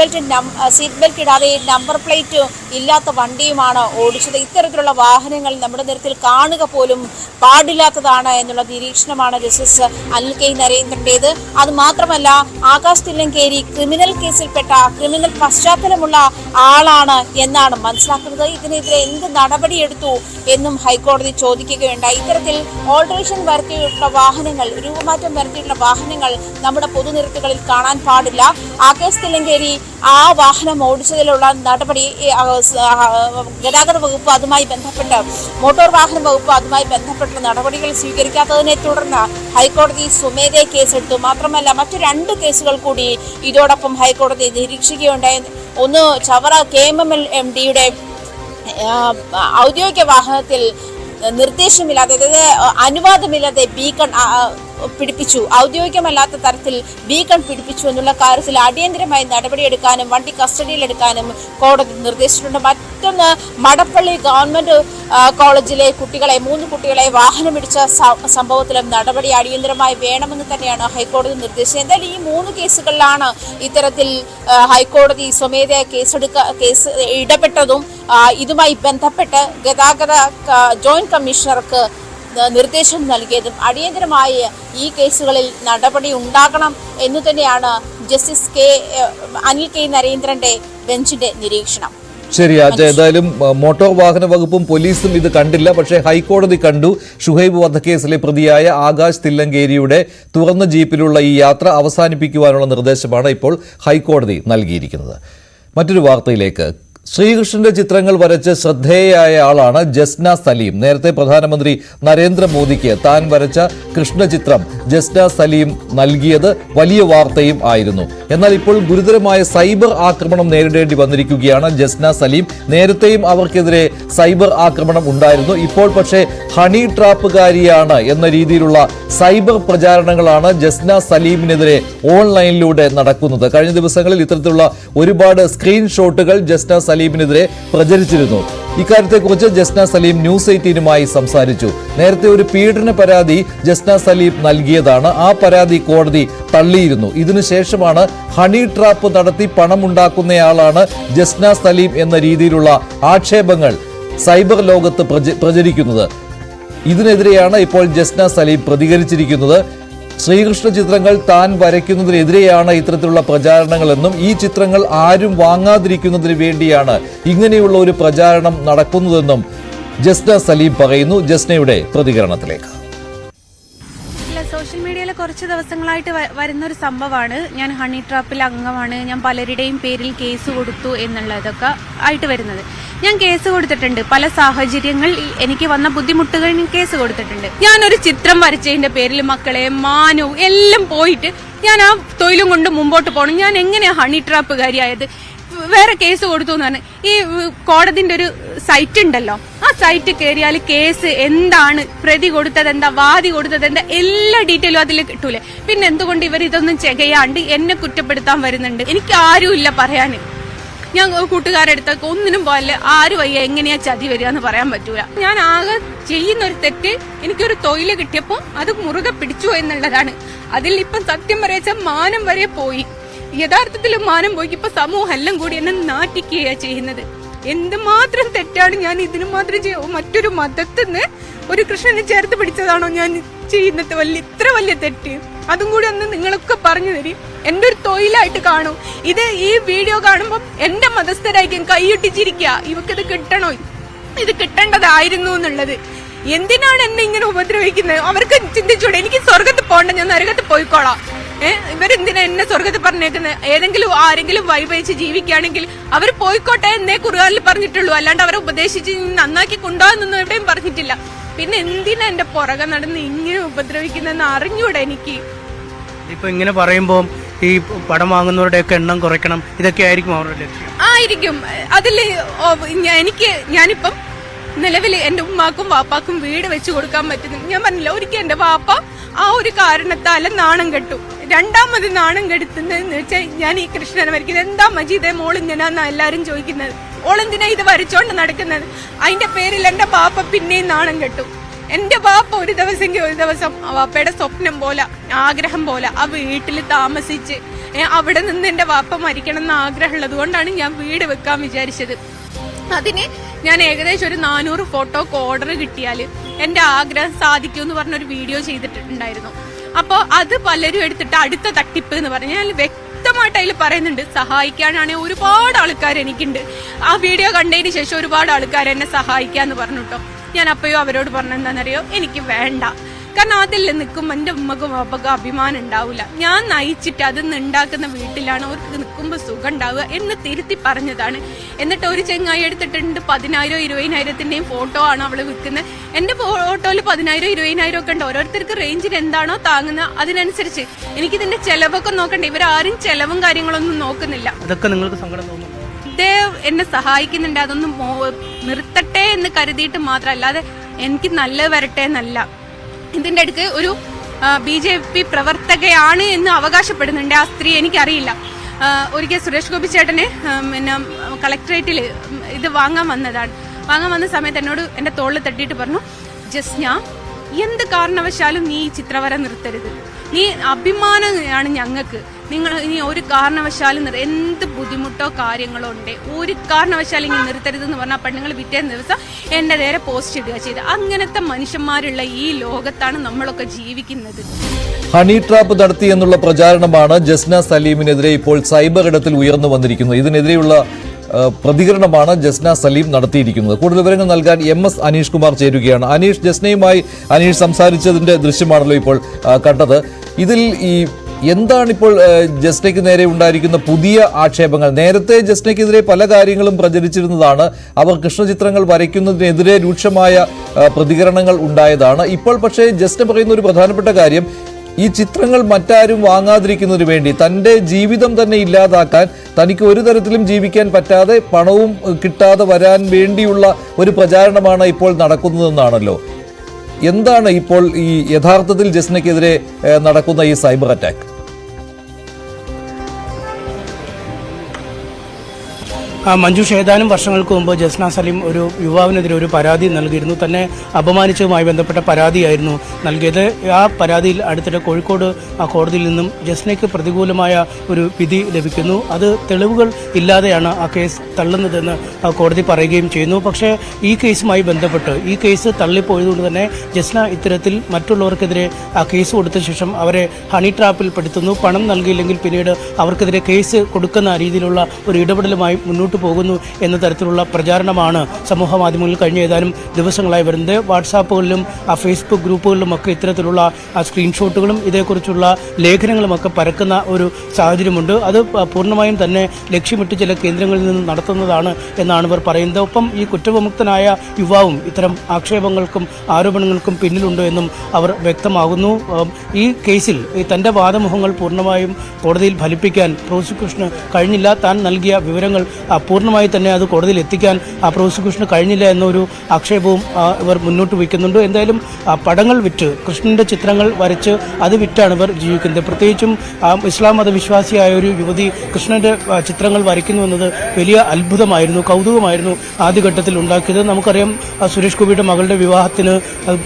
ബെൽറ്റ് ഇടാതെ നമ്പർ പ്ലേറ്റ് ഇല്ലാത്ത വണ്ടിയുമാണ് ഓടിച്ചത്. ഇത്തരത്തിലുള്ള വാഹനങ്ങൾ നമ്മുടെ നിരത്തിൽ കാണുക പോലും പാടില്ലാത്തതാണ് എന്നുള്ള നിരീക്ഷണമാണ് ജസ്റ്റിസ് അനിൽ കെ നരേന്ദ്രന്റേത്. അതുമാത്രമല്ല, ആകാശ് തില്ലങ്കേരി ക്രിമിനൽ കേസിൽപ്പെട്ട ക്രിമിനൽ പശ്ചാത്തലമുള്ള ആളാണ് എന്നാണ് മനസ്സിലാക്കുന്നത്. ഇതിനെതിരെ എന്ത് നടപടിയെടുത്തു എന്നും ഹൈക്കോടതി ചോദിക്കുകയുണ്ടായി. ഇത്തരത്തിൽ ഓൾട്ടറേഷൻ വരുത്തിയിട്ടുള്ള വാഹനങ്ങൾ, രൂപമാറ്റം വരുത്തിയിട്ടുള്ള വാഹനങ്ങൾ നമ്മുടെ പൊതുനിരത്തുകളിൽ കാണാൻ പാടില്ല. ആകാശ് തില്ലങ്കേരി ആ വാഹനം ഓടിച്ചതിലുള്ള നടപടി ഗതാഗത വകുപ്പ് അതുമായി ബന്ധപ്പെട്ട് മോട്ടോർ വാഹന വകുപ്പ് അതുമായി ബന്ധപ്പെട്ട നടപടികൾ സ്വീകരിക്കാത്തതിനെ തുടർന്ന് ഹൈക്കോടതി സ്വമേധയാ കേസെടുത്തു. മാത്രമല്ല, മറ്റു 2 കേസുകൾ കൂടി ഇതോടൊപ്പം ഹൈക്കോടതി നിരീക്ഷിക്കുകയുണ്ടായി. ഒന്ന്, ചവറ KMML MD-യുടെ ഔദ്യോഗിക വാഹനത്തിൽ നിർദ്ദേശമില്ലാതെ, അതായത് അനുവാദമില്ലാതെ ബീക്കൺ പിടിപ്പിച്ചു, ഔദ്യോഗികമല്ലാത്ത തരത്തിൽ ബീക്കൺ പിടിപ്പിച്ചു എന്നുള്ള കാര്യത്തിൽ അടിയന്തരമായി നടപടിയെടുക്കാനും വണ്ടി കസ്റ്റഡിയിലെടുക്കാനും കോടതി നിർദ്ദേശിച്ചിട്ടുണ്ട്. മറ്റൊന്ന്, മടപ്പള്ളി ഗവൺമെന്റ് കോളേജിലെ 3 കുട്ടികളെ വാഹനമിടിച്ച സംഭവത്തിലും നടപടി അടിയന്തരമായി വേണമെന്ന് തന്നെയാണ് ഹൈക്കോടതി നിർദ്ദേശിച്ചത്. എന്തായാലും ഈ 3 കേസുകളിലാണ് ഇത്തരത്തിൽ ഹൈക്കോടതി സ്വമേധയാ കേസ് ഇടപെട്ടതും ഇതുമായി ബന്ധപ്പെട്ട് ഗതാഗത ജോയിന്റ് കമ്മീഷണർക്ക് നിർദ്ദേശം നൽകിയതും. അടിയന്തരമായി ഈ കേസുകളിൽ നടപടി ഉണ്ടാകണം എന്നു തന്നെയാണ് ജസ്റ്റിസ് അനിൽ കെ നരേന്ദ്രന്റെ ബെഞ്ചിന്റെ നിരീക്ഷണം. ശരി ആജ, ഏതായാലും മോട്ടോർ വാഹന വകുപ്പും പോലീസും ഇത് കണ്ടില്ല. പക്ഷേ ഹൈക്കോടതി കണ്ടു. ഷുഹൈബ് വധക്കേസിലെ പ്രതിയായ ആകാശ് തില്ലങ്കേരിയുടെ തുറന്ന ജീപ്പിലുള്ള ഈ യാത്ര അവസാനിപ്പിക്കുവാനുള്ള നിർദ്ദേശമാണ് ഇപ്പോൾ ഹൈക്കോടതി നൽകിയിരിക്കുന്നത്. മറ്റൊരു വാർത്തയിലേക്ക്. ശ്രീകൃഷ്ണന്റെ ചിത്രങ്ങൾ വരച്ച് ശ്രദ്ധേയയായ ആളാണ് ജസ്ന സലീം. നേരത്തെ പ്രധാനമന്ത്രി നരേന്ദ്രമോദിക്ക് താൻ വരച്ച കൃഷ്ണചിത്രം ജസ്ന സലീം നൽകിയത് വലിയ വാർത്തയും ആയിരുന്നു. എന്നാൽ ഇപ്പോൾ ഗുരുതരമായ സൈബർ ആക്രമണം നേരിടേണ്ടി വന്നിരിക്കുകയാണ് ജസ്ന സലീം. നേരത്തെയും അവർക്കെതിരെ സൈബർ ആക്രമണം ഉണ്ടായിരുന്നു. ഇപ്പോൾ പക്ഷേ ഹണി ട്രാപ്പുകാരിയാണ് എന്ന രീതിയിലുള്ള സൈബർ പ്രചാരണങ്ങളാണ് ജസ്ന സലീമിനെതിരെ ഓൺലൈനിലൂടെ നടക്കുന്നത്. കഴിഞ്ഞ ദിവസങ്ങളിൽ ഇത്തരത്തിലുള്ള ഒരുപാട് സ്ക്രീൻഷോട്ടുകൾ ജസ്ന സലീമിനെതിരെ പ്രചരിച്ചിരുന്നു. ഇക്കാര്യത്തെക്കുറിച്ച് ജസ്ന സലീം ന്യൂസ് 18-മായി സംസാരിച്ചു. നേരത്തെ ഒരു പീഡന പരാതി ജസ്ന സലീം നൽകിയതാണ്. ആ പരാതി കോടതി തള്ളിയിരുന്നു. ഇതിനുശേഷമാണ് ഹണി ട്രാപ്പ് നടത്തി പണമുണ്ടാക്കുന്നയാളാണ് ജസ്ന സലീം എന്ന രീതിയിലുള്ള ആക്ഷേപങ്ങൾ സൈബർ ലോകത്ത് പ്രചരിക്കുന്നത്. ഇതിനെതിരെയാണ് ഇപ്പോൾ ജസ്ന സലീം പ്രതികരിച്ചിരിക്കുന്നത്. ശ്രീകൃഷ്ണ ചിത്രങ്ങൾ താൻ വരയ്ക്കുന്നതിനെതിരെയാണ് ഇത്തരത്തിലുള്ള പ്രചാരണങ്ങളെന്നും ഈ ചിത്രങ്ങൾ ആരും വാങ്ങാതിരിക്കുന്നതിന് വേണ്ടിയാണ് ഇങ്ങനെയുള്ള ഒരു പ്രചാരണം നടക്കുന്നതെന്നും ജസ്ന സലീം പറയുന്നു. ജസ്നയുടെ പ്രതികരണത്തിലേക്ക്. സോഷ്യൽ മീഡിയയിൽ കുറച്ച് ദിവസങ്ങളായിട്ട് വരുന്നൊരു സംഭവമാണ്. ഞാൻ ഹണി ട്രാപ്പിൽ അംഗമാണ്, ഞാൻ പലരുടെയും പേരിൽ കേസ് കൊടുത്തു എന്നുള്ളതൊക്കെ ആയിട്ട് വരുന്നത്. ഞാൻ കേസ് കൊടുത്തിട്ടുണ്ട്. പല സാഹചര്യങ്ങൾ എനിക്ക് വന്ന ബുദ്ധിമുട്ടുകൾ കേസ് കൊടുത്തിട്ടുണ്ട്. ഞാനൊരു ചിത്രം വരച്ചതിന്റെ പേരിൽ മക്കളെ, മാനവും എല്ലാം പോയിട്ട് ഞാൻ ആ തൊഴിലും കൊണ്ട് മുമ്പോട്ട് പോകണം. ഞാൻ എങ്ങനെയാ ഹണി ട്രാപ്പുകാരിയായത്? വേറെ കേസ് കൊടുത്തു എന്നാണ്. ഈ കോടതിന്റെ ഒരു സൈറ്റ് ഉണ്ടല്ലോ, ആ സൈറ്റ് കയറിയാൽ കേസ് എന്താണ്, പ്രതി കൊടുത്തത് എന്താ, വാദി കൊടുത്തത് എന്താ, എല്ലാ ഡീറ്റെയിലും അതിൽ കിട്ടൂലേ. പിന്നെ എന്തുകൊണ്ട് ഇവർ ഇതൊന്നും ചെയ്യാണ്ട് എന്നെ കുറ്റപ്പെടുത്താൻ വരുന്നുണ്ട്? എനിക്ക് ആരുമില്ല പറയാന്. ഞാൻ കൂട്ടുകാരെടുത്തൊക്കെ ഒന്നിനും പോലെ ആര് വയ്യ എങ്ങനെയാ ചതി വരിക എന്ന് പറയാൻ പറ്റൂല. ഞാൻ ആകെ ചെയ്യുന്ന ഒരു തെറ്റ്, എനിക്കൊരു തൊഴിൽ കിട്ടിയപ്പോൾ അത് മുറുകെ പിടിച്ചു എന്നുള്ളതാണ്. അതിൽ ഇപ്പം സത്യം പറയാച്ച മാനം വരെ പോയി. യഥാർത്ഥത്തിൽ മാനം പോയി. ഇപ്പൊ സമൂഹം എല്ലാം കൂടി എന്നെ നാട്ടിക്കുകയാ ചെയ്യുന്നത്. എന്തുമാത്രം തെറ്റാണ് ഞാൻ ഇതിനു മാത്രം മറ്റൊരു മതത്തിന്ന് ഒരു കൃഷ്ണനെ ചേർത്ത് പിടിച്ചതാണോ ഞാൻ ചെയ്യുന്നത്? ഇത്ര വലിയ തെറ്റ് അതും കൂടി ഒന്ന് നിങ്ങളൊക്കെ പറഞ്ഞു തരും. എന്റെ ഒരു തൊഴിലായിട്ട് കാണൂ. ഇത് ഈ വീഡിയോ കാണുമ്പോൾ എന്റെ മതസ്ഥരായിരിക്കും കൈയൊട്ടിച്ചിരിക്കുക, ഇവക്കിത് കിട്ടണോ, ഇത് കിട്ടേണ്ടതായിരുന്നു എന്നുള്ളത്. എന്തിനാണ് എന്നെ ഇങ്ങനെ ഉപദ്രവിക്കുന്നത്? അവർക്ക് ചിന്തിച്ചൂടെ, എനിക്ക് സ്വർഗത്ത് പോകണ്ട, ഞാൻ നരകത്ത് പോയിക്കോളാം. ഇവരെന്തിനാ എന്നെ സ്വർഗത്ത് പറഞ്ഞേക്കുന്നത്? ഏതെങ്കിലും ആരെങ്കിലും വഴിപഴിച്ച് ജീവിക്കുകയാണെങ്കിൽ അവർ പോയിക്കോട്ടെ എന്നേ ഖുർആനിൽ പറഞ്ഞിട്ടുള്ളൂ. അല്ലാണ്ട് അവരെ ഉപദേശിച്ച് നന്നാക്കി കൊണ്ടുപോകാനൊന്നും എവിടെയും പറഞ്ഞിട്ടില്ല. പിന്നെ എന്തിനാ എന്റെ പുറകെ നടന്ന് ഇങ്ങനെ ഉപദ്രവിക്കുന്നതെന്ന് അറിഞ്ഞൂടെ എനിക്ക്. ഇപ്പൊ ഇങ്ങനെ പറയുമ്പോൾ ഈ പണം വാങ്ങുന്നവരുടെയൊക്കെ എണ്ണം കുറയ്ക്കണം, ഇതൊക്കെ ആയിരിക്കും അവരുടെ ലക്ഷ്യം. ആയിരിക്കും. അതിൽ ഞാനിപ്പം നിലവിൽ എന്റെ ഉമ്മാക്കും വാപ്പാക്കും വീട് വെച്ച് കൊടുക്കാൻ പറ്റുന്നു. ഞാൻ പറഞ്ഞില്ല, ഒരിക്കൽ എന്റെ വാപ്പ ആ ഒരു കാരണത്താല് നാണം കെട്ടു. രണ്ടാമത് നാണം കെടുത്തുന്നതെന്ന് വെച്ചാൽ ഞാൻ ഈ കൃഷ്ണനെ വരയ്ക്കുന്നത്. എന്താ മജീദേ മോൾ ഇങ്ങനെയാന്നാ എല്ലാരും ചോദിക്കുന്നത്. ഓളെന്തിനാ ഇത് വരച്ചോണ്ട് നടക്കുന്നത്? അതിന്റെ പേരിൽ എന്റെ ബാപ്പ പിന്നെയും നാണം കെട്ടു. എന്റെ ബാപ്പ ഒരു ദിവസം വാപ്പയുടെ സ്വപ്നം പോലെ, ആഗ്രഹം പോലെ ആ വീട്ടിൽ താമസിച്ച് അവിടെ നിന്ന് എന്റെ വാപ്പ മരിക്കണം എന്ന് ആഗ്രഹമുള്ളത് കൊണ്ടാണ് ഞാൻ വീട് വെക്കാൻ വിചാരിച്ചത്. അതിന് ഞാൻ ഏകദേശം ഒരു 400 ഫോട്ടോക്ക് ഓർഡർ കിട്ടിയാൽ എന്റെ ആഗ്രഹം സാധിക്കും എന്ന് പറഞ്ഞൊരു വീഡിയോ ചെയ്തിട്ടുണ്ടായിരുന്നു. അപ്പോൾ അത് പലരും എടുത്തിട്ട് അടുത്ത തട്ടിപ്പ് എന്ന് പറഞ്ഞ് ഞാൻ വ്യക്തമായിട്ട് അതിൽ പറയുന്നുണ്ട്. സഹായിക്കാനാണെങ്കിൽ ഒരുപാട് ആൾക്കാർ എനിക്കുണ്ട്. ആ വീഡിയോ കണ്ടതിന് ശേഷം ഒരുപാട് ആൾക്കാർ എന്നെ സഹായിക്കാന്ന് പറഞ്ഞിട്ടോ. ഞാൻ അപ്പോഴും അവരോട് പറഞ്ഞെന്താണെന്നറിയോ, എനിക്ക് വേണ്ട. കാരണം അതിൽ നിൽക്കുമ്പോൾ എൻ്റെ ഉമ്മക്കും അപ്പക്കും അഭിമാനം ഉണ്ടാവില്ല. ഞാൻ നയിച്ചിട്ട് അത് ഉണ്ടാക്കുന്ന വീട്ടിലാണ് അവർക്ക് നിൽക്കുമ്പോൾ സുഖം ഉണ്ടാവുക എന്ന് തിരുത്തി പറഞ്ഞതാണ്. എന്നിട്ട് ഒരു ചെങ്ങായി എടുത്തിട്ടുണ്ട് 10,000 20,000-ത്തിന്റെയും ഫോട്ടോ ആണ് അവള് വിൽക്കുന്നത്. എന്റെ ഫോട്ടോയിൽ 10,000 20,000 ഒക്കെ ഉണ്ട്. ഓരോരുത്തർക്ക് റേഞ്ചിന് എന്താണോ താങ്ങുന്നത് അതിനനുസരിച്ച് എനിക്കിതിന്റെ ചെലവൊക്കെ നോക്കണ്ടേ. ഇവരാരും ചെലവും കാര്യങ്ങളൊന്നും നോക്കുന്നില്ല. അതൊക്കെ നിങ്ങൾക്ക് സങ്കടം തോന്നുന്നു? ഇതേ എന്നെ സഹായിക്കുന്നുണ്ട്, അതൊന്നും നിർത്തട്ടെ എന്ന് കരുതിയിട്ട് മാത്രം, അല്ലാതെ എനിക്ക് നല്ല വരട്ടെ എന്നല്ല. ഇതിന്റെ അടുത്ത് ഒരു BJP പ്രവർത്തകയാണ് എന്ന് അവകാശപ്പെടുന്നുണ്ട് ആ സ്ത്രീ. എനിക്കറിയില്ല. ഒരിക്കൽ സുരേഷ് ഗോപി ചേട്ടന് പിന്നെ കളക്ടറേറ്റിൽ ഇത് വാങ്ങാൻ വന്ന സമയത്ത് എന്നോട് എന്റെ തോളിൽ തട്ടിയിട്ട് പറഞ്ഞു, ജസ്ന, എന്ത് കാരണവശാലും നീ ഈ ചിത്രവര നിർത്തരുത്. നീ അഭിമാനമാണ് ഞങ്ങൾക്ക്. നിങ്ങൾ ഇനി ഒരു കാരണവശാലും എന്ത് ബുദ്ധിമുട്ടോ കാര്യങ്ങളോ ഉണ്ട്, ഒരു കാരണവശാലും ഇനി നിർത്തരുതെന്ന് പറഞ്ഞാൽ പെണ്ണുങ്ങൾ പിറ്റേന്ന് ദിവസം എന്റെ നേരെ പോസ്റ്റ് ഇടുക ചെയ്ത്. അങ്ങനത്തെ മനുഷ്യന്മാരുള്ള ഈ ലോകത്താണ് നമ്മളൊക്കെ ജീവിക്കുന്നത്. ഹണി ട്രാപ്പ് നടത്തി എന്നുള്ള പ്രചാരണമാണ് ജസ്ന സലീമിനെതിരെ ഇപ്പോൾ സൈബർ ഇടത്തിൽ ഉയർന്നു വന്നിരിക്കുന്നത്. ഇതിനെതിരെയുള്ള പ്രതികരണമാണ് ജസ്ന സലീം നടത്തിയിരിക്കുന്നത്. കൂടുതൽ വിവരങ്ങൾ നൽകാൻ MS അനീഷ് കുമാർ ചേരുകയാണ്. അനീഷ്, ജസ്നയുമായി അനീഷ് സംസാരിച്ചതിന്റെ ദൃശ്യമാണല്ലോ ഇപ്പോൾ കണ്ടത്. ഇതിൽ എന്താണിപ്പോൾ ജസ്നയ്ക്ക് നേരെ ഉണ്ടായിരിക്കുന്ന പുതിയ ആക്ഷേപങ്ങൾ? നേരത്തെ ജസ്നയ്ക്കെതിരെ പല കാര്യങ്ങളും പ്രചരിച്ചിരുന്നതാണ്. അവർ കൃഷ്ണചിത്രങ്ങൾ വരയ്ക്കുന്നതിനെതിരെ രൂക്ഷമായ പ്രതികരണങ്ങൾ ഉണ്ടായതാണ്. ഇപ്പോൾ പക്ഷേ ജസ്ന പറയുന്ന ഒരു പ്രധാനപ്പെട്ട കാര്യം, ഈ ചിത്രങ്ങൾ മറ്റാരും വാങ്ങാതിരിക്കുന്നതിന് വേണ്ടി തൻ്റെ ജീവിതം തന്നെ ഇല്ലാതാക്കാൻ, തനിക്ക് ഒരു തരത്തിലും ജീവിക്കാൻ പറ്റാതെ പണവും കിട്ടാതെ വരാൻ വേണ്ടിയുള്ള ഒരു പ്രചാരണമാണ് ഇപ്പോൾ നടക്കുന്നതെന്നാണല്ലോ. എന്താണ് ഇപ്പോൾ ഈ യഥാർത്ഥത്തിൽ ജസ്നയ്ക്കെതിരെ നടക്കുന്ന ഈ സൈബർ അറ്റാക്ക്? മഞ്ജുഷ്, ഏതാനും വർഷങ്ങൾക്ക് മുമ്പ് ജസ്ന സലീം ഒരു യുവാവിനെതിരെ ഒരു പരാതി നൽകിയിരുന്നു. തന്നെ അപമാനിച്ചതുമായി ബന്ധപ്പെട്ട പരാതിയായിരുന്നു നൽകിയത്. ആ പരാതിയിൽ അടുത്തിടെ കോഴിക്കോട് കോടതിയിൽ നിന്നും ജസ്നയ്ക്ക് പ്രതികൂലമായ ഒരു വിധി ലഭിക്കുന്നു. അത് തെളിവുകൾ ഇല്ലാതെയാണ് ആ കേസ് തള്ളുന്നതെന്ന് കോടതി പറയുകയും ചെയ്യുന്നു. പക്ഷേ ഈ കേസുമായി ബന്ധപ്പെട്ട് ഈ കേസ് തള്ളിപ്പോയതുകൊണ്ട് തന്നെ ജസ്ന ഇത്തരത്തിൽ മറ്റുള്ളവർക്കെതിരെ ആ കേസ് കൊടുത്ത ശേഷം അവരെ ഹണി ട്രാപ്പിൽ പെടുത്തുന്നു. പണം നൽകിയില്ലെങ്കിൽ പിന്നീട് അവർക്കെതിരെ കേസ് കൊടുക്കുന്ന രീതിയിലുള്ള ഒരു ഇടപെടലുമായി മുന്നോട്ട് പോകുന്നു എന്ന തരത്തിലുള്ള പ്രചാരണമാണ് സമൂഹ മാധ്യമങ്ങളിൽ കഴിഞ്ഞ ഏതാനും ദിവസങ്ങളായി വരുന്നത്. വാട്സാപ്പുകളിലും ഫേസ്ബുക്ക് ഗ്രൂപ്പുകളിലുമൊക്കെ ഇത്തരത്തിലുള്ള സ്ക്രീൻഷോട്ടുകളും ഇതേക്കുറിച്ചുള്ള ലേഖനങ്ങളുമൊക്കെ പരക്കുന്ന ഒരു സാഹചര്യമുണ്ട്. അത് പൂർണ്ണമായും തന്നെ ലക്ഷ്യമിട്ട് ചില കേന്ദ്രങ്ങളിൽ നിന്ന് നടത്തുന്നതാണ് എന്നാണ് ഇവർ പറയുന്നത്. ഒപ്പം ഈ കുറ്റവിമുക്തനായ യുവാവും ഇത്തരം ആക്ഷേപങ്ങൾക്കും ആരോപണങ്ങൾക്കും പിന്നിലുണ്ട് എന്നും അവർ വ്യക്തമാകുന്നു. ഈ കേസിൽ തൻ്റെ വാദമുഖങ്ങൾ പൂർണ്ണമായും കോടതിയിൽ ഫലിപ്പിക്കാൻ പ്രോസിക്യൂഷന് കഴിഞ്ഞില്ല. താൻ നൽകിയ വിവരങ്ങൾ പൂർണ്ണമായി തന്നെ അത് കോടതിയിൽ എത്തിക്കാൻ പ്രോസിക്യൂഷന് കഴിഞ്ഞില്ല എന്നൊരു ആക്ഷേപവും ഇവർ മുന്നോട്ട് വയ്ക്കുന്നുണ്ട്. എന്തായാലും പടങ്ങൾ വിറ്റ്, കൃഷ്ണൻ്റെ ചിത്രങ്ങൾ വരച്ച് അത് വിറ്റാണ് ഇവർ ജീവിക്കുന്നത്. പ്രത്യേകിച്ചും ഇസ്ലാം മതവിശ്വാസിയായ ഒരു യുവതി കൃഷ്ണൻ്റെ ചിത്രങ്ങൾ വരയ്ക്കുന്നു എന്നത് വലിയ അത്ഭുതമായിരുന്നു, കൗതുകമായിരുന്നു ആദ്യഘട്ടത്തിൽ ഉണ്ടാക്കിയത്. നമുക്കറിയാം, സുരേഷ് ഗോപിയുടെ മകളുടെ വിവാഹത്തിന്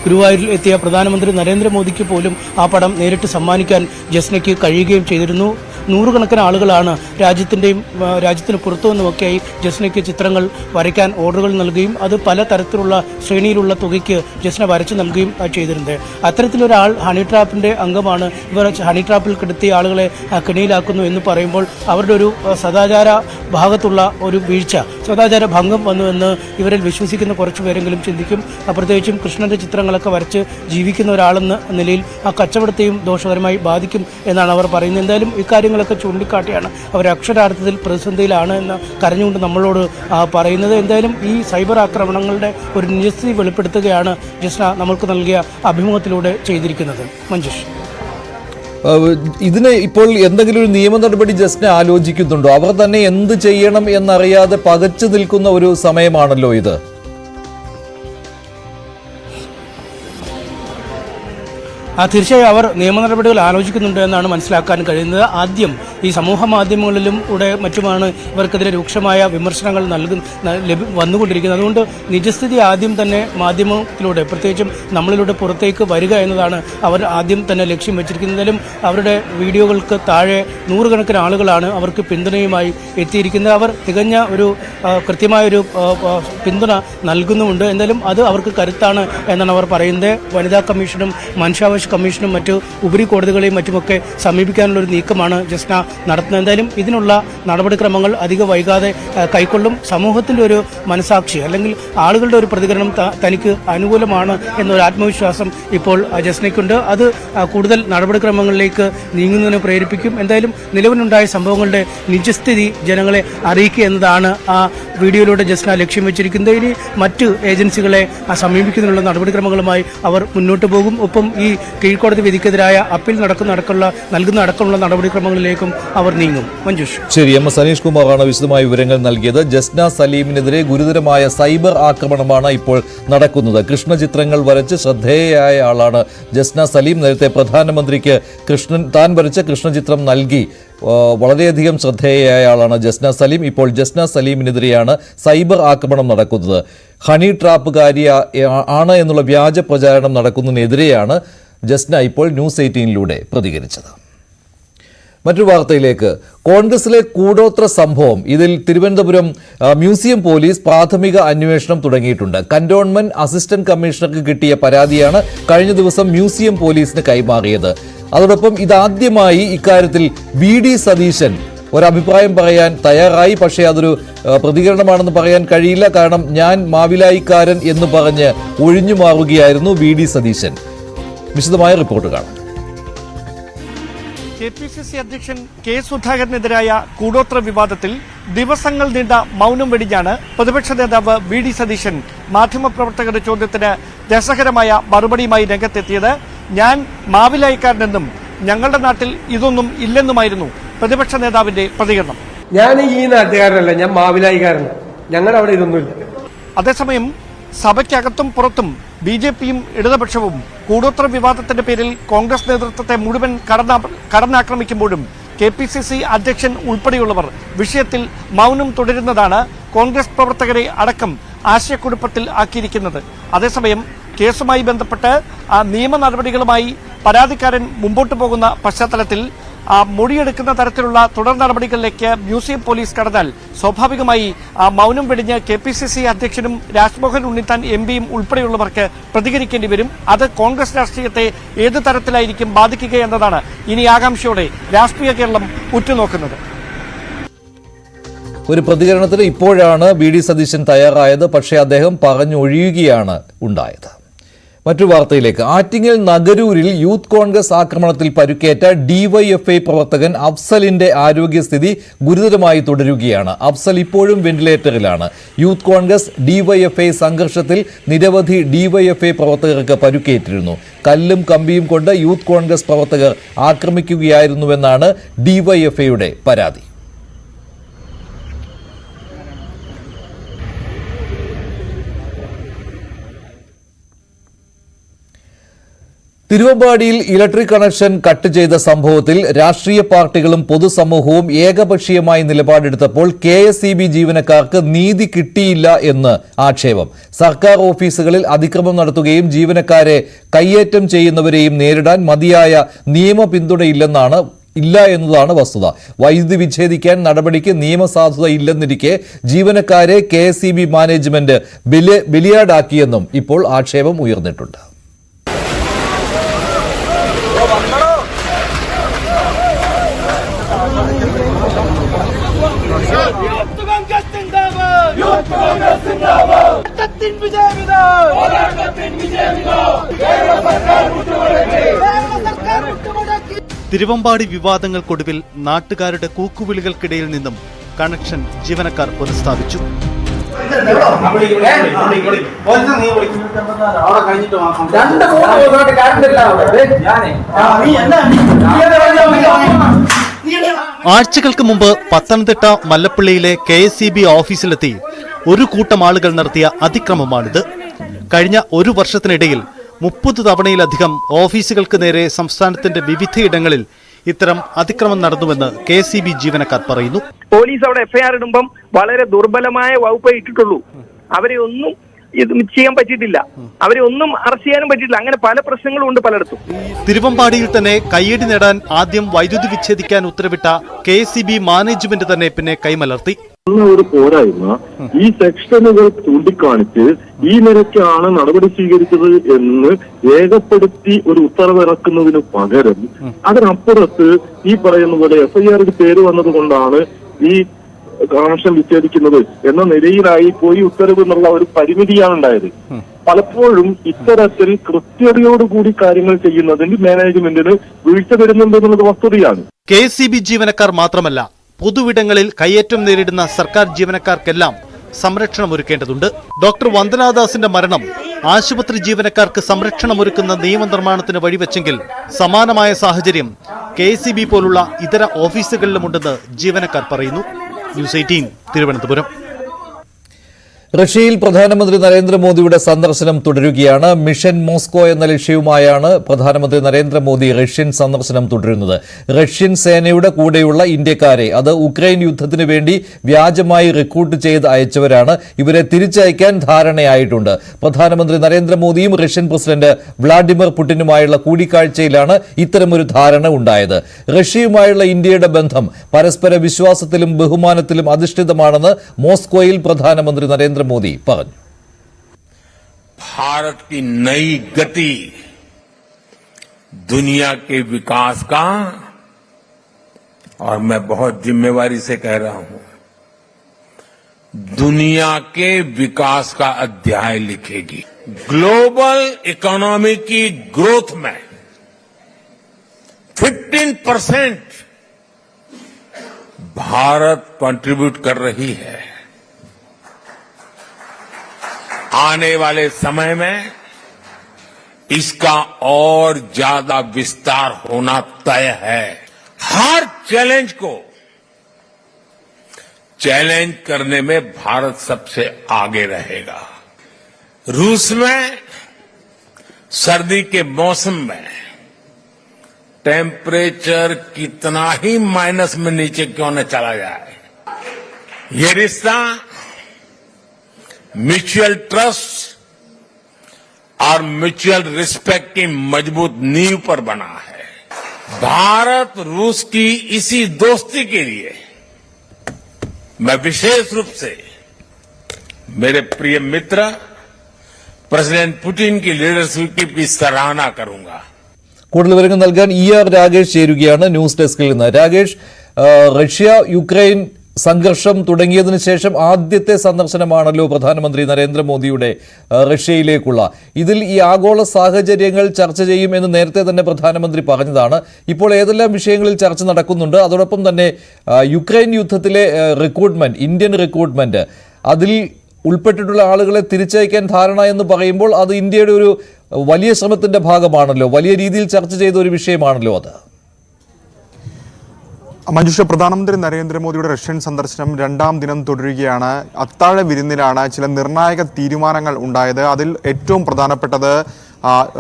ഗുരുവായൂരിൽ എത്തിയ പ്രധാനമന്ത്രി നരേന്ദ്രമോദിക്ക് പോലും ആ പടം നേരിട്ട് സമ്മാനിക്കാൻ ജസ്നയ്ക്ക് കഴിയുകയും ചെയ്തിരുന്നു. നൂറുകണക്കിന് ആളുകളാണ് രാജ്യത്തിന് പുറത്തു നിന്നുമൊക്കെയായി ജസ്നയ്ക്ക് ചിത്രങ്ങൾ വരയ്ക്കാൻ ഓർഡറുകൾ നൽകുകയും അത് പല തരത്തിലുള്ള ശ്രേണിയിലുള്ള തുകയ്ക്ക് ജസ്ന വരച്ചു നൽകുകയും ചെയ്തിരുന്നത്. അത്തരത്തിലൊരാൾ ഹണി ട്രാപ്പിൻ്റെ അംഗമാണ്. ഇവർ ഹണി ട്രാപ്പിൽ കിടത്തിയ ആളുകളെ കെണിയിലാക്കുന്നു എന്ന് പറയുമ്പോൾ അവരുടെ ഒരു സദാചാര ഭാഗത്തുള്ള ഒരു വീഴ്ച, സദാചാര ഭംഗം വന്നുവെന്ന് ഇവരിൽ വിശ്വസിക്കുന്ന കുറച്ചു പേരെങ്കിലും ചിന്തിക്കും. പ്രത്യേകിച്ചും കൃഷ്ണൻ്റെ ചിത്രങ്ങളൊക്കെ വരച്ച് ജീവിക്കുന്ന ഒരാളെന്ന നിലയിൽ ആ കച്ചവടത്തെയും ദോഷകരമായി ബാധിക്കും എന്നാണ് അവർ പറയുന്നത്. എന്തായാലും ഇക്കാര്യങ്ങളൊക്കെ ചൂണ്ടിക്കാട്ടിയാണ് അവർ അക്ഷരാർത്ഥത്തിൽ പ്രതിസന്ധിയിലാണ് എന്ന് കരഞ്ഞുകൊണ്ട് നമ്മളോട് പറയുന്നത്. എന്തായാലും ഈ സൈബർ ആക്രമണങ്ങളുടെ ഒരു നിജസ്ഥിതി വെളിപ്പെടുത്തുകയാണ് ജസ്ന നമ്മൾക്ക് നൽകിയ അഭിമുഖത്തിലൂടെ ചെയ്തിരിക്കുന്നത്. മഞ്ജുഷ്, ഇതിന് ഇപ്പോൾ എന്തെങ്കിലും ഒരു നിയമ നടപടി ജസ്ന ആലോചിക്കുന്നുണ്ടോ? അവർ തന്നെ എന്ത് ചെയ്യണം എന്നറിയാതെ പകച്ചു നിൽക്കുന്ന ഒരു സമയമാണല്ലോ ഇത്. തീർച്ചയായും അവർ നിയമ നടപടികൾ ആലോചിക്കുന്നുണ്ട് എന്നാണ് മനസ്സിലാക്കാൻ കഴിയുന്നത്. ആദ്യം ഈ സമൂഹ മാധ്യമങ്ങളിലും മറ്റുമാണ് ഇവർക്കെതിരെ രൂക്ഷമായ വിമർശനങ്ങൾ വന്നുകൊണ്ടിരിക്കുന്നത്. അതുകൊണ്ട് നിജസ്ഥിതി ആദ്യം തന്നെ മാധ്യമത്തിലൂടെ, പ്രത്യേകിച്ചും നമ്മളിലൂടെ പുറത്തേക്ക് വരിക എന്നതാണ് അവർ ആദ്യം തന്നെ ലക്ഷ്യം വെച്ചിരിക്കുന്നതിലും അവരുടെ വീഡിയോകൾക്ക് താഴെ നൂറുകണക്കിന് ആളുകളാണ് അവർക്ക് പിന്തുണയുമായി എത്തിയിരിക്കുന്നത്. അവർ തികഞ്ഞ ഒരു കൃത്യമായൊരു പിന്തുണ നൽകുന്നുമുണ്ട്. എന്തായാലും അത് അവർക്ക് കരുത്താണ് എന്നാണ് അവർ പറയുന്നത്. വനിതാ കമ്മീഷനും മനുഷ്യാവകാശ കമ്മീഷനും മറ്റു ഉപരി കോടതികളെയും മറ്റുമൊക്കെ സമീപിക്കാനുള്ള ഒരു നീക്കമാണ് ജസ്ന നടത്തുന്നത്. എന്തായാലും ഇതിനുള്ള നടപടിക്രമങ്ങൾ അധികം വൈകാതെ കൈക്കൊള്ളും. സമൂഹത്തിൻ്റെ ഒരു മനസാക്ഷി അല്ലെങ്കിൽ ആളുകളുടെ ഒരു പ്രതികരണം തനിക്ക് അനുകൂലമാണ് എന്നൊരു ആത്മവിശ്വാസം ഇപ്പോൾ ജസ്നയ്ക്കുണ്ട്. അത് കൂടുതൽ നടപടിക്രമങ്ങളിലേക്ക് നീങ്ങുന്നതിന് പ്രേരിപ്പിക്കും. എന്തായാലും നിലവിലുണ്ടായ സംഭവങ്ങളുടെ നിജസ്ഥിതി ജനങ്ങളെ അറിയിക്കുക എന്നതാണ് ആ വീഡിയോയിലൂടെ ജസ്ന ലക്ഷ്യം വെച്ചിരിക്കുന്നത്. ഇനി മറ്റ് ഏജൻസികളെ സമീപിക്കുന്നതിനുള്ള നടപടിക്രമങ്ങളുമായി അവർ മുന്നോട്ട് പോകും. ഒപ്പം ഈ കീഴ്ക്കോടതി വിധിക്കെതിരായ അപ്പീൽ നൽകുന്ന അടക്കമുള്ള നടപടിക്രമങ്ങളിലേക്കും അവർ നീങ്ങും. മഞ്ജുഷ്, ശരി. എം എസ് അനീഷ് കുമാറാണ് വിശദമായ വിവരങ്ങൾ നൽകിയത്. ജസ്ന സലീമിനെതിരെ ഗുരുതരമായ സൈബർ ആക്രമണമാണ് ഇപ്പോൾ നടക്കുന്നത്. കൃഷ്ണചിത്രങ്ങൾ വരച്ച് ശ്രദ്ധേയയായ ആളാണ് ജസ്ന സലീം. നേരത്തെ പ്രധാനമന്ത്രിക്ക് താൻ വരച്ച കൃഷ്ണചിത്രം നൽകി വളരെയധികം ശ്രദ്ധേയയായ ആളാണ് ജസ്ന സലീം. ഇപ്പോൾ ജസ്ന സലീമിനെതിരെയാണ് സൈബർ ആക്രമണം നടക്കുന്നത്. ഹണി ട്രാപ്പുകാരി ആണ് എന്നുള്ള വ്യാജ പ്രചാരണം നടക്കുന്നതിനെതിരെയാണ് ജസ്ന ഇപ്പോൾ ന്യൂസ് 18 പ്രതികരിച്ചത്. മറ്റൊരു വാർത്തയിലേക്ക്. കോൺഗ്രസിലെ കൂടോത്ര സംഭവം, ഇതിൽ തിരുവനന്തപുരം മ്യൂസിയം പോലീസ് പ്രാഥമിക അന്വേഷണം തുടങ്ങിയിട്ടുണ്ട്. കന്റോൺമെന്റ് അസിസ്റ്റന്റ് കമ്മീഷണർക്ക് കിട്ടിയ പരാതിയാണ് കഴിഞ്ഞ ദിവസം മ്യൂസിയം പോലീസിന് കൈമാറിയത്. അതോടൊപ്പം ഇതാദ്യമായി ഇക്കാര്യത്തിൽ VD സതീശൻ ഒരഭിപ്രായം പറയാൻ തയ്യാറായി. പക്ഷേ അതൊരു പ്രതികരണമാണെന്ന് പറയാൻ കഴിയില്ല. കാരണം ഞാൻ മാവിലായിക്കാരൻ എന്ന് പറഞ്ഞ് ഒഴിഞ്ഞു മാറുകയായിരുന്നു VD സതീശൻ. വിശദമായ റിപ്പോർട്ട് കാണാം. KPCC അധ്യക്ഷൻ K സുധാകരനെതിരായ കൂടോത്ര വിവാദത്തിൽ ദിവസങ്ങൾ നീണ്ട മൗനം വെടിഞ്ഞാണ് പ്രതിപക്ഷ നേതാവ് VD സതീശൻ മാധ്യമപ്രവർത്തകരുടെ ചോദ്യത്തിന് രസകരമായ മറുപടിയുമായി രംഗത്തെത്തിയത്. ഞാൻ മാവിലായിക്കാരനെന്നും ഞങ്ങളുടെ നാട്ടിൽ ഇതൊന്നും ഇല്ലെന്നുമായിരുന്നു പ്രതിപക്ഷ നേതാവിന്റെ പ്രതികരണം. ഞാൻ ഈ നാട്ടുകാരനല്ല, ഞാൻ മാവിലായിക്കാരനാണ്. ഞങ്ങളുടെ അവിടെ ഇതൊന്നുമില്ല. അതേസമയം സഭയ്ക്കകത്തും പുറത്തും BJPയും ഇടതുപക്ഷവും കൂടോത്ര വിവാദത്തിന്റെ പേരിൽ കോൺഗ്രസ് നേതൃത്വത്തെ മുഴുവൻ കടന്നാക്രമിക്കുമ്പോഴും KPCC അധ്യക്ഷൻ ഉൾപ്പെടെയുള്ളവർ വിഷയത്തിൽ മൗനം തുടരുന്നതാണ് കോൺഗ്രസ് പ്രവർത്തകരെ അടക്കം ആശയക്കുഴപ്പത്തിൽ ആക്കിയിരിക്കുന്നത്. അതേസമയം കേസുമായി ബന്ധപ്പെട്ട് നിയമ നടപടികളുമായി പരാതിക്കാരൻ മുമ്പോട്ട് പോകുന്ന പശ്ചാത്തലത്തിൽ മൊഴിയെടുക്കുന്ന തരത്തിലുള്ള തുടർ നടപടികളിലേക്ക് മ്യൂസിയം പോലീസ് കടന്നാൽ സ്വാഭാവികമായി മൗനം വെടിഞ്ഞ് KPCC അധ്യക്ഷനും രാജ്മോഹൻ ഉണ്ണിത്താൻ MPയും ഉൾപ്പെടെയുള്ളവർക്ക് പ്രതികരിക്കേണ്ടി വരും. അത് കോൺഗ്രസ് രാഷ്ട്രീയത്തെ ഏത് തരത്തിലായിരിക്കും ബാധിക്കുക എന്നതാണ് ഇനി ആകാംക്ഷയോടെ രാഷ്ട്രീയ കേരളം ഉറ്റുനോക്കുന്നത്. ഒരു പ്രതികരണത്തിന് ഇപ്പോഴാണ് VD സതീശൻ തയ്യാറായത്. പക്ഷേ അദ്ദേഹം പറഞ്ഞൊഴിയുകയാണ് ഉണ്ടായത്. മറ്റു വാർത്തയിലേക്ക്. ആറ്റിങ്ങൽ നഗരൂരിൽ യൂത്ത് കോൺഗ്രസ് ആക്രമണത്തിൽ പരുക്കേറ്റ DYFI പ്രവർത്തകൻ അഫ്സലിന്റെ ആരോഗ്യസ്ഥിതി ഗുരുതരമായി തുടരുകയാണ്. അഫ്സൽ ഇപ്പോഴും വെന്റിലേറ്ററിലാണ്. യൂത്ത് കോൺഗ്രസ് DYFI സംഘർഷത്തിൽ നിരവധി DYFI പ്രവർത്തകർക്ക് പരുക്കേറ്റിരുന്നു. കല്ലും കമ്പിയും കൊണ്ട് യൂത്ത് കോൺഗ്രസ് പ്രവർത്തകർ ആക്രമിക്കുകയായിരുന്നുവെന്നാണ് DYFIയുടെ പരാതി. തിരുവമ്പാടിയിൽ ഇലക്ട്രിക് കണക്ഷൻ കട്ട് ചെയ്ത സംഭവത്തിൽ രാഷ്ട്രീയ പാർട്ടികളും പൊതുസമൂഹവും ഏകപക്ഷീയമായി നിലപാടെടുത്തപ്പോൾ KSEB ജീവനക്കാർക്ക് നീതി കിട്ടിയില്ല എന്ന് ആക്ഷേപം. സർക്കാർ ഓഫീസുകളിൽ അതിക്രമം നടത്തുകയും ജീവനക്കാരെ കയ്യേറ്റം ചെയ്യുന്നവരെയും നേരിടാൻ മതിയായ നിയമ പിന്തുണയില്ല എന്നതാണ് വസ്തുത. വൈദ്യുതി വിച്ഛേദിക്കാൻ നടപടിക്ക് നിയമസാധുത ഇല്ലെന്നിരിക്കെ ജീവനക്കാരെ KSEB മാനേജ്മെന്റ് ബലിയാടാക്കിയെന്നും ഇപ്പോൾ ആക്ഷേപം ഉയർന്നിട്ടുണ്ട്. തിരുവമ്പാടി വിവാദങ്ങൾക്കൊടുവിൽ നാട്ടുകാരുടെ കൂക്കുവിളികൾക്കിടയിൽ നിന്നും കണക്ഷൻ ജീവനക്കാർ പുനഃസ്ഥാപിച്ചു. ആഴ്ചകൾക്ക് മുമ്പ് പത്തനംതിട്ട മല്ലപ്പള്ളിയിലെ KSEB ഓഫീസിലെത്തി ഒരു കൂട്ടം ആളുകൾ നടത്തിയ അതിക്രമമാണിത്. കഴിഞ്ഞ ഒരു വർഷത്തിനിടയിൽ 30 തവണയിലധികം ഓഫീസുകൾക്ക് നേരെ സംസ്ഥാനത്തിന്റെ വിവിധയിടങ്ങളിൽ ഇത്തരം അതിക്രമം നടന്നുവെന്ന് KSEB ജീവനക്കാർ പറയുന്നു. പോലീസ് അവിടെ FIR ഇടുമ്പം വളരെ ദുർബലമായ വകുപ്പ് ഇട്ടിട്ടുള്ളൂ. അവരെ ഒന്നും ഇത് ചെയ്യാൻ പറ്റിയിട്ടില്ല, അവരെ ഒന്നും അറസ്റ്റ് ചെയ്യാനും പറ്റിയിട്ടില്ല. അങ്ങനെ പല പ്രശ്നങ്ങളും ഉണ്ട് പലയിടത്തും. തിരുവമ്പാടിയിൽ തന്നെ കയ്യടി നേടാൻ ആദ്യം വൈദ്യുതി വിച്ഛേദിക്കാൻ ഉത്തരവിട്ട KSEB മാനേജ്മെന്റ് തന്നെ പിന്നെ കൈമലർത്തി. ഒരു പോരായ്മ ഈ സെക്ഷനുകൾ ചൂണ്ടിക്കാണിച്ച് ഈ നിരക്കാണ് നടപടി സ്വീകരിച്ചത് എന്ന് രേഖപ്പെടുത്തി ഒരു ഉത്തരവിറക്കുന്നതിന് പകരം അതിനപ്പുറത്ത് ഈ പറയുന്ന പോലെ FIR പേര് വന്നതുകൊണ്ടാണ് ഈ കണക്ഷൻ വിച്ഛേദിക്കുന്നത് എന്ന നിലയിലായി പോയി ഉത്തരവ് എന്നുള്ള ഒരു പരിമിതിയാണ് ഉണ്ടായത്. പലപ്പോഴും ഇത്തരത്തിൽ കൃത്യതയോടുകൂടി കാര്യങ്ങൾ ചെയ്യുന്നതിൽ മാനേജ്മെന്റിന് വീഴ്ച വരുന്നുണ്ടെന്നുള്ളത് വസ്തുതയാണ്. KSEB ജീവനക്കാർ മാത്രമല്ല, പൊതുവിടങ്ങളിൽ കയ്യേറ്റം നേരിടുന്ന സർക്കാർ ജീവനക്കാർക്കെല്ലാം സംരക്ഷണം ഒരുക്കേണ്ടതുണ്ട്. ഡോക്ടർ വന്ദനാദാസിന്റെ മരണം ആശുപത്രി ജീവനക്കാർക്ക് സംരക്ഷണമൊരുക്കുന്ന നിയമനിർമ്മാണത്തിന് വഴിവെച്ചെങ്കിൽ സമാനമായ സാഹചര്യം KSEB പോലുള്ള ഇതര ഓഫീസുകളിലുമുണ്ടെന്ന് ജീവനക്കാർ പറയുന്നു. ന്യൂസ് 18 തിരുവനന്തപുരം. റഷ്യയിൽ പ്രധാനമന്ത്രി നരേന്ദ്രമോദിയുടെ സന്ദർശനം തുടരുകയാണ്. മിഷൻ മോസ്കോ എന്ന ലക്ഷ്യവുമായാണ് പ്രധാനമന്ത്രി നരേന്ദ്രമോദി റഷ്യൻ സന്ദർശനം തുടരുന്നത്. റഷ്യൻ സേനയുടെ കൂടെയുള്ള ഇന്ത്യക്കാരെ അത് ഉക്രൈൻ യുദ്ധത്തിന് വേണ്ടി വ്യാജമായി റിക്രൂട്ട് ചെയ്ത് അയച്ചവരാണ്. ഇവരെ തിരിച്ചയക്കാൻ ധാരണയായിട്ടുണ്ട്. പ്രധാനമന്ത്രി നരേന്ദ്രമോദിയും റഷ്യൻ പ്രസിഡന്റ് വ്ളാഡിമിർ പുടിനുമായുള്ള കൂടിക്കാഴ്ചയിലാണ് ഇത്തരമൊരു ധാരണ ഉണ്ടായത്. റഷ്യയുമായുള്ള ഇന്ത്യയുടെ ബന്ധം പരസ്പര വിശ്വാസത്തിലും ബഹുമാനത്തിലും അധിഷ്ഠിതമാണെന്ന് മോസ്കോയിൽ പ്രധാനമന്ത്രി നരേന്ദ്രമോദി പറഞ്ഞു. भारत की नई गति दुनिया के विकास का, और मैं बहुत जिम्मेवारी से कह रहा हूं, दुनिया के विकास का अध्याय लिखेगी. ग्लोबल इकोनॉमी की ग्रोथ में 15% भारत कंट्रीब्यूट कर रही है. आने वाले समय में इसका और ज्यादा विस्तार होना तय है. हर चैलेंज को चैलेंज करने में भारत सबसे आगे रहेगा. रूस में सर्दी के मौसम में टेम्परेचर कितना ही माइनस में नीचे क्यों न चला जाए, ये रिश्ता म्यूचुअल ट्रस्ट और म्यूचुअल रिस्पेक्ट की मजबूत नींव पर बना है. भारत रूस की इसी दोस्ती के लिए मैं विशेष रूप से मेरे प्रिय मित्र प्रेसिडेंट पुतिन की लीडरशिप की सराहना करूंगा. കൂടുതൽ വിവരങ്ങൾ നൽകാൻ ER രാഗേഷ് ചേരുകയാണ് ന്യൂസ് ഡെസ്കിൽ നിന്ന്. രാഗേഷ്, റഷ്യ യുക്രൈൻ സംഘർഷം തുടങ്ങിയതിനു ശേഷം ആദ്യത്തെ സന്ദർശനമാണല്ലോ പ്രധാനമന്ത്രി നരേന്ദ്രമോദിയുടെ റഷ്യയിലേക്കുള്ള. ഇതിൽ ഈ ആഗോള സാഹചര്യങ്ങൾ ചർച്ച ചെയ്യും എന്ന് നേരത്തെ തന്നെ പ്രധാനമന്ത്രി പറഞ്ഞതാണ്. ഇപ്പോൾ ഏതെല്ലാം വിഷയങ്ങളിൽ ചർച്ച നടക്കുന്നുണ്ട്? അതോടൊപ്പം തന്നെ യുക്രൈൻ യുദ്ധത്തിലെ റിക്രൂട്ട്മെന്റ്, ഇന്ത്യൻ റിക്രൂട്ട്മെന്റ്, അതിൽ ഉൾപ്പെട്ടിട്ടുള്ള ആളുകളെ തിരിച്ചയക്കാൻ ധാരണ എന്ന് പറയുമ്പോൾ അത് ഇന്ത്യയുടെ ഒരു വലിയ ശ്രമത്തിന്റെ ഭാഗമാണല്ലോ, വലിയ രീതിയിൽ ചർച്ച ചെയ്ത ഒരു വിഷയമാണല്ലോ അത്. മഞ്ജുഷ, പ്രധാനമന്ത്രി നരേന്ദ്രമോദിയുടെ റഷ്യൻ സന്ദർശനം 2ാം ദിനം തുടരുകയാണ്. അത്താഴ വിരുന്നിലാണ് ചില നിർണായക തീരുമാനങ്ങൾ ഉണ്ടായത്. അതിൽ ഏറ്റവും പ്രധാനപ്പെട്ടത്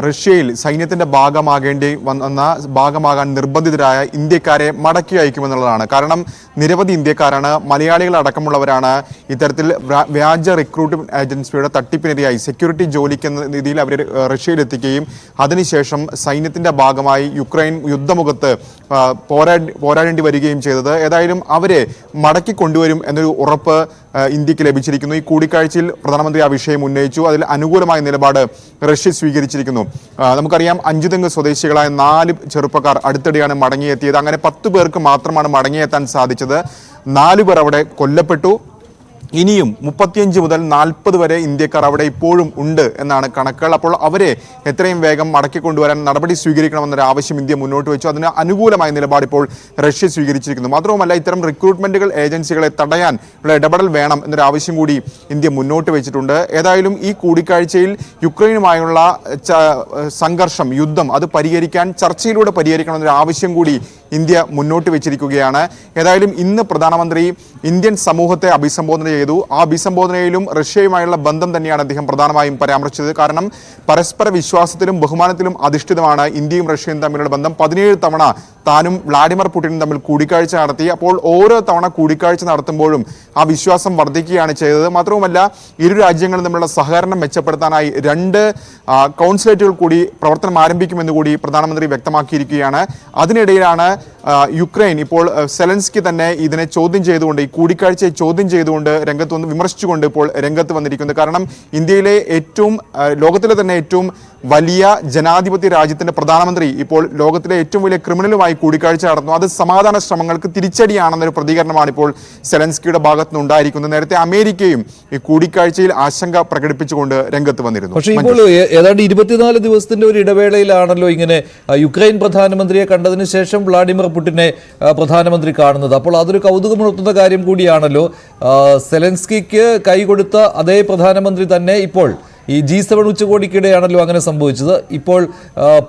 റഷ്യയിൽ സൈന്യത്തിന്റെ ഭാഗമാകാൻ നിർബന്ധിതരായ ഇന്ത്യക്കാരെ മടക്കി അയക്കുമെന്നുള്ളതാണ്. കാരണം നിരവധി ഇന്ത്യക്കാരാണ്, മലയാളികൾ അടക്കമുള്ളവരാണ് ഇത്തരത്തിൽ വ്യാജ റിക്രൂട്ട്മെന്റ് ഏജൻസിയുടെ തട്ടിപ്പിനിരയായി സെക്യൂരിറ്റി ജോലിക്ക് എന്ന രീതിയിൽ അവർ റഷ്യയിലെത്തിക്കുകയും അതിനുശേഷം സൈന്യത്തിന്റെ ഭാഗമായി യുക്രൈൻ യുദ്ധമുഖത്ത് പോരാടേണ്ടി വരികയും ചെയ്തത്. ഏതായാലും അവരെ മടക്കി കൊണ്ടുവരും എന്നൊരു ഉറപ്പ് ഇന്ത്യക്ക് ലഭിച്ചിരിക്കുന്നു. ഈ കൂടിക്കാഴ്ചയിൽ പ്രധാനമന്ത്രി ആ വിഷയം ഉന്നയിച്ചു. അതിൽ അനുകൂലമായ നിലപാട് റഷ്യ സ്വീകരിച്ചിരിക്കുന്നു. നമുക്കറിയാം 5 തെങ്ങ് സ്വദേശികളായ 4 ചെറുപ്പക്കാർ അടുത്തിടെയാണ് മടങ്ങിയെത്തിയത്. അങ്ങനെ 10 പേർക്ക് മാത്രമാണ് മടങ്ങിയെത്താൻ സാധിച്ചത്. 4 പേർ അവിടെ കൊല്ലപ്പെട്ടു. ഇനിയും 35 മുതൽ 40 വരെ ഇന്ത്യക്കാർ അവിടെ ഇപ്പോഴും ഉണ്ട് എന്നാണ് കണക്കുകൾ. അപ്പോൾ അവരെ എത്രയും വേഗം മടക്കി കൊണ്ടുവരാൻ നടപടി സ്വീകരിക്കണമെന്നൊരു ആവശ്യം ഇന്ത്യ മുന്നോട്ട് വെച്ചു. അതിന് അനുകൂലമായ നിലപാട് ഇപ്പോൾ റഷ്യ സ്വീകരിച്ചിരിക്കുന്നു. മാത്രവുമല്ല, ഇത്തരം റിക്രൂട്ട്മെന്റുകൾ ഏജൻസികളെ തടയാൻ ഉള്ള ഇടപെടൽ വേണം എന്നൊരു ആവശ്യം കൂടി ഇന്ത്യ മുന്നോട്ട് വെച്ചിട്ടുണ്ട്. ഏതായാലും ഈ കൂടിക്കാഴ്ചയിൽ യുക്രൈനുമായുള്ള സംഘർഷം, യുദ്ധം അത് പരിഹരിക്കാൻ ചർച്ചയിലൂടെ പരിഹരിക്കണമെന്നൊരു ആവശ്യം കൂടി ഇന്ത്യ മുന്നോട്ട് വെച്ചിരിക്കുകയാണ്. ഏതായാലും ഇന്ന് പ്രധാനമന്ത്രി ഇന്ത്യൻ സമൂഹത്തെ അഭിസംബോധന ചെയ്തു. ആ അഭിസംബോധനയിലും റഷ്യയുമായുള്ള ബന്ധം തന്നെയാണ് അദ്ദേഹം പ്രധാനമായും പരാമർശിച്ചത്. കാരണം പരസ്പര വിശ്വാസത്തിലും ബഹുമാനത്തിലും അധിഷ്ഠിതമാണ് ഇന്ത്യയും റഷ്യയും തമ്മിലുള്ള ബന്ധം. 17 തവണ താനും വ്ളാഡിമിർ പുടിനും തമ്മിൽ കൂടിക്കാഴ്ച നടത്തി. അപ്പോൾ ഓരോ തവണ കൂടിക്കാഴ്ച നടത്തുമ്പോഴും ആ വിശ്വാസം വർദ്ധിക്കുകയാണ് ചെയ്തത്. മാത്രവുമല്ല, ഇരു രാജ്യങ്ങളും തമ്മിലുള്ള സഹകരണം മെച്ചപ്പെടുത്താനായി 2 കൗൺസിലേറ്റുകൾ കൂടി പ്രവർത്തനം ആരംഭിക്കുമെന്ന് കൂടി പ്രധാനമന്ത്രി വ്യക്തമാക്കിയിരിക്കുകയാണ്. അതിനിടയിലാണ് യുക്രൈൻ ഇപ്പോൾ സെലൻസ്കി തന്നെ ഇതിനെ ചോദ്യം ചെയ്തുകൊണ്ട്, ഈ കൂടിക്കാഴ്ചയെ ചോദ്യം ചെയ്തുകൊണ്ട് വിമർശിച്ചുകൊണ്ട് ഇപ്പോൾ രംഗത്ത് വന്നിരിക്കുന്നത്. കാരണം ഇന്ത്യയിലെ ലോകത്തിലെ തന്നെ ഏറ്റവും വലിയ ജനാധിപത്യ രാജ്യത്തിന്റെ പ്രധാനമന്ത്രി ഇപ്പോൾ ലോകത്തിലെ ഏറ്റവും വലിയ ക്രിമിനലുമായി കൂടിക്കാഴ്ച നടന്നു. അത് സമാധാന ശ്രമങ്ങൾക്ക് തിരിച്ചടിയാണെന്നൊരു പ്രതികരണമാണ് ഇപ്പോൾ സെലൻസ്കിയുടെ ഭാഗത്ത് നിന്ന് ഉണ്ടായിരിക്കുന്നത്. നേരത്തെ അമേരിക്കയും ഈ കൂടിക്കാഴ്ചയിൽ ആശങ്ക പ്രകടിപ്പിച്ചുകൊണ്ട് രംഗത്ത് വന്നിരുന്നു. പക്ഷേ ഇപ്പോൾ ഏതാണ്ട് 24 ദിവസത്തിന്റെ ഒരു ഇടവേളയിലാണല്ലോ ഇങ്ങനെ യുക്രൈൻ പ്രധാനമന്ത്രിയെ കണ്ടതിന് ശേഷം വ്ളാഡിമിർ പുടിനെ പ്രധാനമന്ത്രി കാണുന്നത്. അപ്പോൾ അതൊരു കൗതുകമുണർത്തുന്ന കാര്യം കൂടിയാണല്ലോ. സെലൻസ്കിക്ക് കൈകൊടുത്ത അതേ പ്രധാനമന്ത്രി തന്നെ ഇപ്പോൾ ഈ G7 ഉച്ചകോടിക്കിടെയാണല്ലോ അങ്ങനെ സംഭവിച്ചത്. ഇപ്പോൾ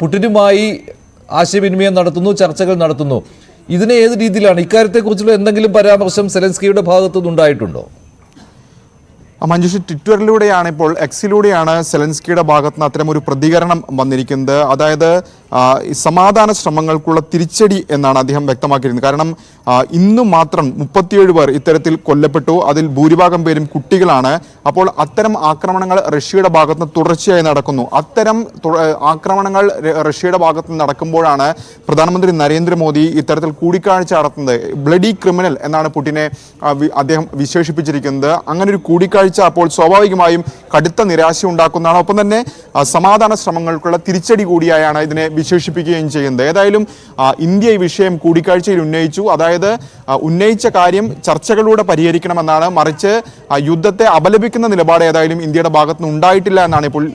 പുടിനുമായി ആശയവിനിമയം നടത്തുന്നു, ചർച്ചകൾ നടത്തുന്നു. ഇതിനെ ഏത് രീതിയിലാണ്, ഇക്കാര്യത്തെക്കുറിച്ചുള്ള എന്തെങ്കിലും പരാമർശം സെലൻസ്കിയുടെ ഭാഗത്തുനിന്ന് ഉണ്ടായിട്ടുണ്ടോ? മഞ്ജുഷ്, ട്വിറ്ററിലൂടെയാണ് ഇപ്പോൾ എക്സിലൂടെയാണ് സെലൻസ്കിയുടെ ഭാഗത്ത് നിന്ന് അത്തരം ഒരു പ്രതികരണം വന്നിരിക്കുന്നത്. അതായത് സമാധാന ശ്രമങ്ങൾക്കുള്ള തിരിച്ചടി എന്നാണ് അദ്ദേഹം വ്യക്തമാക്കിയിരുന്നത്. കാരണം ഇന്നും മാത്രം 37 പേർ ഇത്തരത്തിൽ കൊല്ലപ്പെട്ടു. അതിൽ ഭൂരിഭാഗം പേരും കുട്ടികളാണ്. അപ്പോൾ അത്തരം ആക്രമണങ്ങൾ റഷ്യയുടെ ഭാഗത്ത് നിന്ന് തുടർച്ചയായി നടക്കുന്നു. അത്തരം ആക്രമണങ്ങൾ റഷ്യയുടെ ഭാഗത്ത് നിന്ന് നടക്കുമ്പോഴാണ് പ്രധാനമന്ത്രി നരേന്ദ്രമോദി ഇത്തരത്തിൽ കൂടിക്കാഴ്ച നടത്തുന്നത്. ബ്ലഡി ക്രിമിനൽ എന്നാണ് പുടിനെ അദ്ദേഹം വിശേഷിപ്പിച്ചിരിക്കുന്നത്. അങ്ങനെ ഒരു കൂടിക്കാഴ്ച അപ്പോൾ സ്വാഭാവികമായും കടുത്ത നിരാശ ഉണ്ടാക്കുന്നതാണ്. ഒപ്പം തന്നെ സമാധാന ശ്രമങ്ങൾക്കുള്ള തിരിച്ചടി കൂടിയായാണ് ഇതിനെ വിശേഷിപ്പിക്കുകയും ചെയ്യുന്നത്. ഏതായാലും ഇന്ത്യ ഈ വിഷയം കൂടിക്കാഴ്ചയിൽ ഉന്നയിച്ചു. അതായത് ഉന്നയിച്ച കാര്യം ചർച്ചകളിലൂടെ പരിഹരിക്കണമെന്നാണ്. മറിച്ച് യുദ്ധത്തെ അപലപിക്കുന്ന നിലപാട് ഏതായാലും ഇന്ത്യയുടെ ഭാഗത്തുനിന്ന് ഉണ്ടായിട്ടില്ല എന്നാണ് ഇപ്പോൾ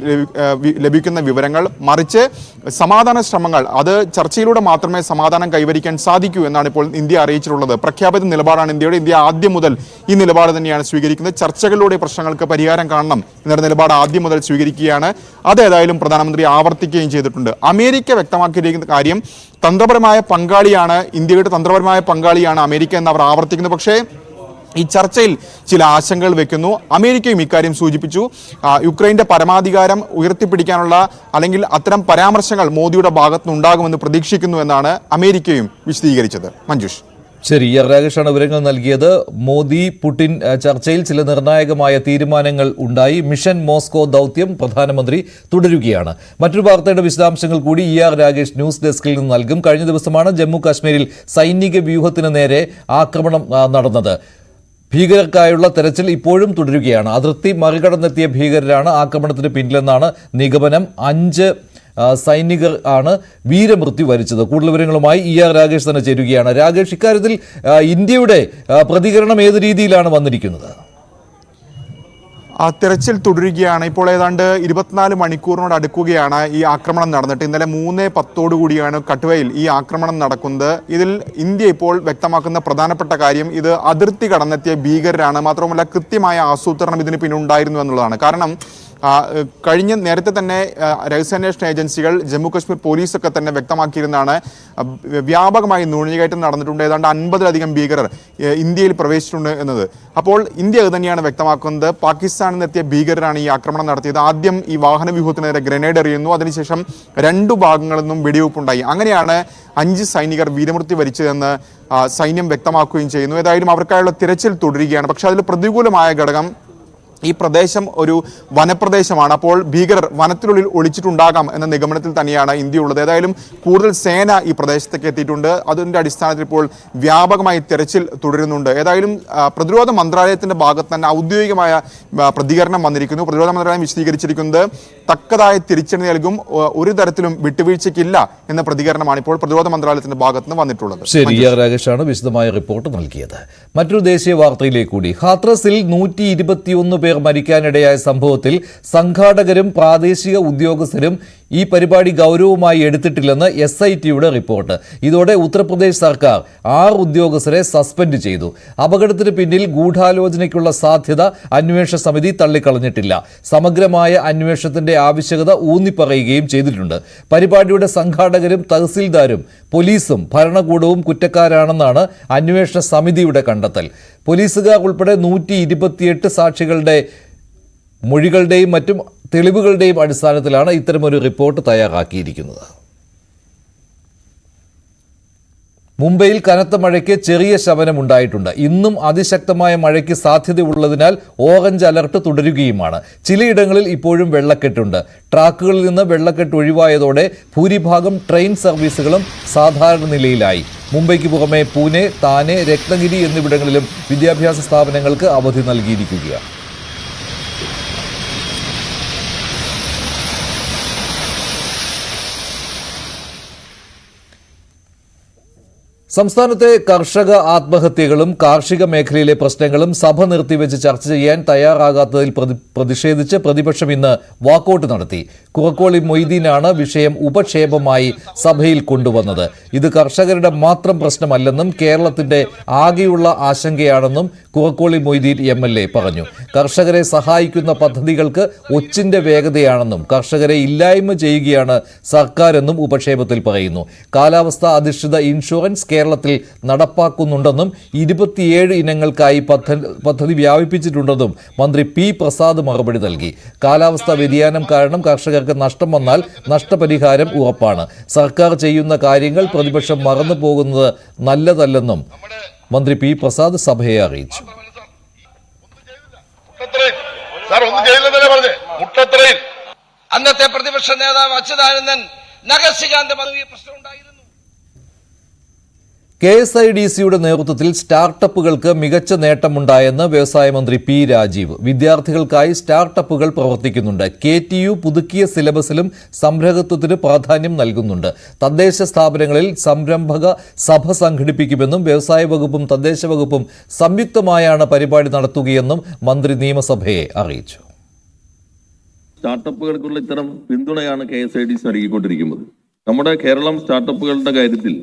ലഭിക്കുന്ന വിവരങ്ങൾ. മറിച്ച് സമാധാന ശ്രമങ്ങൾ അത് ചർച്ചയിലൂടെ മാത്രമേ സമാധാനം കൈവരിക്കാൻ സാധിക്കൂ എന്നാണ് ഇപ്പോൾ ഇന്ത്യ അറിയിച്ചിട്ടുള്ളത്. പ്രഖ്യാപിത നിലപാടാണ് ഇന്ത്യയുടെ. ഇന്ത്യ ആദ്യം മുതൽ ഈ നിലപാട് തന്നെയാണ് സ്വീകരിക്കുന്നത്. ചർച്ചകളിലൂടെ പ്രശ്നങ്ങൾക്ക് പരിഹാരം കാണണം എന്നൊരു നിലപാട് ആദ്യം മുതൽ സ്വീകരിക്കുകയാണ്. അതേതായാലും പ്രധാനമന്ത്രി ആവർത്തിക്കുകയും ചെയ്തിട്ടുണ്ട്. അമേരിക്ക വ്യക്തമാക്കിയിരിക്കുന്ന കാര്യം തന്ത്രപരമായ പങ്കാളിയാണ്, ഇന്ത്യയുടെ തന്ത്രപരമായ പങ്കാളിയാണ് അമേരിക്ക എന്ന് അവർ ആവർത്തിക്കുന്നു. പക്ഷേ ഈ ചർച്ചയിൽ ചില ആശങ്കകൾ വെക്കുന്നു. അമേരിക്കയും ഇക്കാര്യം സൂചിപ്പിച്ചു. യുക്രൈന്റെ പരമാധികാരം ഉയർത്തിപ്പിടിക്കാനുള്ള അല്ലെങ്കിൽ അത്തരം പരാമർശങ്ങൾ മോദിയുടെ ഭാഗത്തുനിന്ന് ഉണ്ടാകുമെന്ന് പ്രതീക്ഷിക്കുന്നു എന്നാണ് അമേരിക്കയും വിശദീകരിച്ചത്. മഞ്ജുഷ്. ശരി, രാകേഷാണ് വിവരങ്ങൾ നൽകിയത്. മോദി പുടിൻ ചർച്ചയിൽ ചില നിർണായകമായ തീരുമാനങ്ങൾ ഉണ്ടായി. മിഷൻ മോസ്കോ ദൗത്യം പ്രധാനമന്ത്രി തുടരുകയാണ്. മറ്റൊരു വാർത്തയുടെ വിശദാംശങ്ങൾ കൂടി രാകേഷ് ന്യൂസ് ഡെസ്കിൽ നിന്ന് നൽകും. കഴിഞ്ഞ ദിവസമാണ് ജമ്മു കാശ്മീരിൽ സൈനിക വ്യൂഹത്തിന് നേരെ ആക്രമണം നടന്നത്. ഭീകരർക്കായുള്ള തെരച്ചിൽ ഇപ്പോഴും തുടരുകയാണ്. അതിർത്തി മറികടന്നെത്തിയ ഭീകരരാണ് ആക്രമണത്തിന് പിന്നിലെന്നാണ് നിഗമനം. 5 സൈനികർ ആണ് വീരമൃത്യു വരിച്ചത്. കൂടുതൽ വിവരങ്ങളുമായി രാകേഷ് തന്നെ ചേരുകയാണ്. രാകേഷ്, ഇക്കാര്യത്തിൽ ഇന്ത്യയുടെ പ്രതികരണം ഏത് രീതിയിലാണ് വന്നിരിക്കുന്നത്? തെരച്ചിൽ തുടരുകയാണ്. ഇപ്പോൾ ഏതാണ്ട് 24 മണിക്കൂറിനോട് അടുക്കുകയാണ് ഈ ആക്രമണം നടന്നിട്ട്. ഇന്നലെ 3:10 കൂടിയാണ് കട്വയിൽ ഈ ആക്രമണം നടക്കുന്നത്. ഇതിൽ ഇന്ത്യ ഇപ്പോൾ വ്യക്തമാക്കുന്ന പ്രധാനപ്പെട്ട കാര്യം ഇത് അതിർത്തി കടന്നെത്തിയ ഭീകരരാണ്. മാത്രമല്ല കൃത്യമായ ആസൂത്രണം ഇതിന് പിന്നുണ്ടായിരുന്നു എന്നുള്ളതാണ്. കാരണം നേരത്തെ തന്നെ രഹസ്യാന്വേഷണ ഏജൻസികൾ ജമ്മു കശ്മീർ പോലീസൊക്കെ തന്നെ വ്യക്തമാക്കിയിരുന്നതാണ് വ്യാപകമായി നുഴഞ്ഞുകയറ്റം നടന്നിട്ടുണ്ട്. ഏതാണ്ട് 50-ലധികം ഭീകരർ ഇന്ത്യയിൽ പ്രവേശിച്ചിട്ടുണ്ട് എന്നത്. അപ്പോൾ ഇന്ത്യ അത് തന്നെയാണ് വ്യക്തമാക്കുന്നത്. പാകിസ്ഥാനിൽ നിന്നെത്തിയ ഭീകരരാണ് ഈ ആക്രമണം നടത്തിയത്. ആദ്യം ഈ വാഹന വ്യൂഹത്തിനെതിരെ ഗ്രനേഡ് എറിയുന്നു, അതിനുശേഷം 2 ഭാഗങ്ങളിൽ നിന്നും വെടിവെപ്പുണ്ടായി. അങ്ങനെയാണ് 5 സൈനികർ വീരമൃത്യു വരിച്ചതെന്ന് സൈന്യം വ്യക്തമാക്കുകയും ചെയ്യുന്നു. ഏതായാലും അവർക്കായുള്ള തിരച്ചിൽ തുടരുകയാണ്. പക്ഷേ അതിൽ പ്രതികൂലമായ ഘടകം ഈ പ്രദേശം ഒരു വനപ്രദേശമാണ്. അപ്പോൾ ഭീകരർ വനത്തിനുള്ളിൽ ഒളിച്ചിട്ടുണ്ടാകാം എന്ന നിഗമനത്തിൽ തന്നെയാണ് ഇന്ത്യ ഉള്ളത്. ഏതായാലും കൂടുതൽ സേന ഈ പ്രദേശത്തേക്ക് എത്തിയിട്ടുണ്ട്. അതിൻ്റെ അടിസ്ഥാനത്തിൽ ഇപ്പോൾ വ്യാപകമായി തെരച്ചിൽ തുടരുന്നുണ്ട്. ഏതായാലും പ്രതിരോധ മന്ത്രാലയത്തിന്റെ ഭാഗത്ത് തന്നെ ഔദ്യോഗികമായ പ്രതികരണം വന്നിരിക്കുന്നു. പ്രതിരോധ മന്ത്രാലയം വിശദീകരിച്ചിരിക്കുന്നത് തക്കതായ തിരിച്ചടി നൽകും, ഒരു തരത്തിലും വിട്ടുവീഴ്ചയ്ക്കില്ല എന്ന പ്രതികരണമാണ് ഇപ്പോൾ പ്രതിരോധ മന്ത്രാലയത്തിന്റെ ഭാഗത്ത് നിന്ന് വന്നിട്ടുള്ളത്. ശരി, രാകേഷാണ് വിശദമായ റിപ്പോർട്ട് നൽകിയത്. മറ്റൊരു ദേശീയ വാർത്തയിലേക്ക് കൂടി. ഹാത്രസിൽ 121 പേർ മരിക്കാനിടയായ സംഭവത്തിൽ സംഘാടകരും പ്രാദേശിക ഉദ്യോഗസ്ഥരും ഈ പരിപാടി ഗൗരവമായി എടുത്തിട്ടില്ലെന്ന് SITയുടെ റിപ്പോർട്ട്. ഇതോടെ ഉത്തർപ്രദേശ് സർക്കാർ 6 ഉദ്യോഗസ്ഥരെ സസ്പെൻഡ് ചെയ്തു. അപകടത്തിന് പിന്നിൽ ഗൂഢാലോചനയ്ക്കുള്ള സാധ്യത അന്വേഷണ സമിതി തള്ളിക്കളഞ്ഞിട്ടില്ല. സമഗ്രമായ അന്വേഷണത്തിന്റെ ആവശ്യകത ഊന്നിപ്പറയുകയും ചെയ്തിട്ടുണ്ട്. പരിപാടിയുടെ സംഘാടകരും തഹസിൽദാരും പോലീസും ഭരണകൂടവും കുറ്റക്കാരാണെന്നാണ് അന്വേഷണ സമിതിയുടെ കണ്ടെത്തൽ. പോലീസുകാർ ഉൾപ്പെടെ 128 സാക്ഷികളുടെ മൊഴികളുടെയും മറ്റും തെളിവുകളുടെയും അടിസ്ഥാനത്തിലാണ് ഇത്തരമൊരു റിപ്പോർട്ട് തയ്യാറാക്കിയിരിക്കുന്നത്. മുംബൈയിൽ കനത്ത മഴയ്ക്ക് ചെറിയ ശമനമുണ്ടായിട്ടുണ്ട്. ഇന്നും അതിശക്തമായ മഴയ്ക്ക് സാധ്യതയുള്ളതിനാൽ ഓറഞ്ച് അലർട്ട് തുടരുകയുമാണ്. ചിലയിടങ്ങളിൽ ഇപ്പോഴും വെള്ളക്കെട്ടുണ്ട്. ട്രാക്കുകളിൽ നിന്ന് വെള്ളക്കെട്ട് ഒഴിവായതോടെ ഭൂരിഭാഗം ട്രെയിൻ സർവീസുകളും സാധാരണ നിലയിലായി. മുംബൈക്ക് പുറമെ പൂനെ, താനെ, രത്നഗിരി എന്നിവിടങ്ങളിലും വിദ്യാഭ്യാസ സ്ഥാപനങ്ങൾക്ക് അവധി നൽകിയിരിക്കുകയാണ്. സംസ്ഥാനത്തെ കർഷക ആത്മഹത്യകളും കാർഷിക മേഖലയിലെ പ്രശ്നങ്ങളും സഭ നിർത്തിവെച്ച് ചർച്ച ചെയ്യാൻ തയ്യാറാകാത്തതിൽ പ്രതിഷേധിച്ച് പ്രതിപക്ഷം ഇന്ന് വാക്കൌട്ട് നടത്തി. കുറക്കോളി മൊയ്തീനാണ് വിഷയം ഉപക്ഷേപമായി സഭയിൽ കൊണ്ടുവന്നത്. ഇത് കർഷകരുടെ മാത്രം പ്രശ്നമല്ലെന്നും കേരളത്തിന്റെ ആകെയുള്ള ആശങ്കയാണെന്നും കുറക്കോളി മൊയ്തീൻ MLA പറഞ്ഞു. കർഷകരെ സഹായിക്കുന്ന പദ്ധതികൾക്ക് ഒച്ചിന്റെ വേഗതയാണെന്നും കർഷകരെ ഇല്ലായ്മ ചെയ്യുകയാണ് സർക്കാരെന്നും ഉപക്ഷേപത്തിൽ പറയുന്നു. കാലാവസ്ഥാ അധിഷ്ഠിത ഇൻഷുറൻസ് കേരളത്തിൽ നടപ്പാക്കുന്നുണ്ടെന്നും 27 ഇനങ്ങൾക്കായി പദ്ധതി വ്യാപിപ്പിച്ചിട്ടുണ്ടെന്നും മന്ത്രി P. പ്രസാദ് മറുപടി നൽകി. കാലാവസ്ഥാ വ്യതിയാനം കാരണം കർഷകർക്ക് നഷ്ടം വന്നാൽ നഷ്ടപരിഹാരം ഉറപ്പാണ്. സർക്കാർ ചെയ്യുന്ന കാര്യങ്ങൾ പ്രതിപക്ഷം മറന്നു പോകുന്നത് നല്ലതല്ലെന്നും മന്ത്രി P. പ്രസാദ് സഭയെ അറിയിച്ചു. അന്നത്തെ പ്രതിപക്ഷ നേതാവ് അച്യുതാനന്ദൻ നഗരശികാന്ത പ്രശ്നമുണ്ടായിരുന്നു. KSIDCയുടെ നേതൃത്വത്തിൽ സ്റ്റാർട്ടപ്പുകൾക്ക് മികച്ച നേട്ടമുണ്ടായെന്ന് വ്യവസായ മന്ത്രി P. രാജീവ്. വിദ്യാർത്ഥികൾക്കായി സ്റ്റാർട്ടപ്പുകൾ പ്രവർത്തിക്കുന്നുണ്ട്. KTU പുതുക്കിയ സിലബസിലും സംരംഭകത്വത്തിന് പ്രാധാന്യം നൽകുന്നുണ്ട്. തദ്ദേശ സ്ഥാപനങ്ങളിൽ സംരംഭക സഭ സംഘടിപ്പിക്കുമെന്നും വ്യവസായ വകുപ്പും തദ്ദേശ വകുപ്പും സംയുക്തമായാണ് പരിപാടി നടത്തുകയെന്നും മന്ത്രി നിയമസഭയെ അറിയിച്ചു. സ്റ്റാർട്ടപ്പുകൾക്കുള്ള ഇത്തരം പിന്തുണയാണ് KSIDC നൽകിക്കൊണ്ടിരിക്കുന്നത്. നമ്മുടെ കേരളം സ്റ്റാർട്ടപ്പുകളുടെ കാര്യത്തിൽ